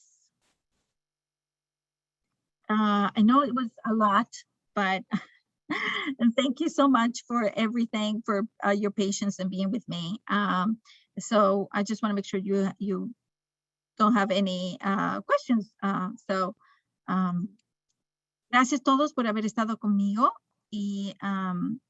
I know it was a lot, but thank you so much for everything, for your patience and being with me. So I just want to make sure you don't have any questions. Gracias todos por haber estado conmigo y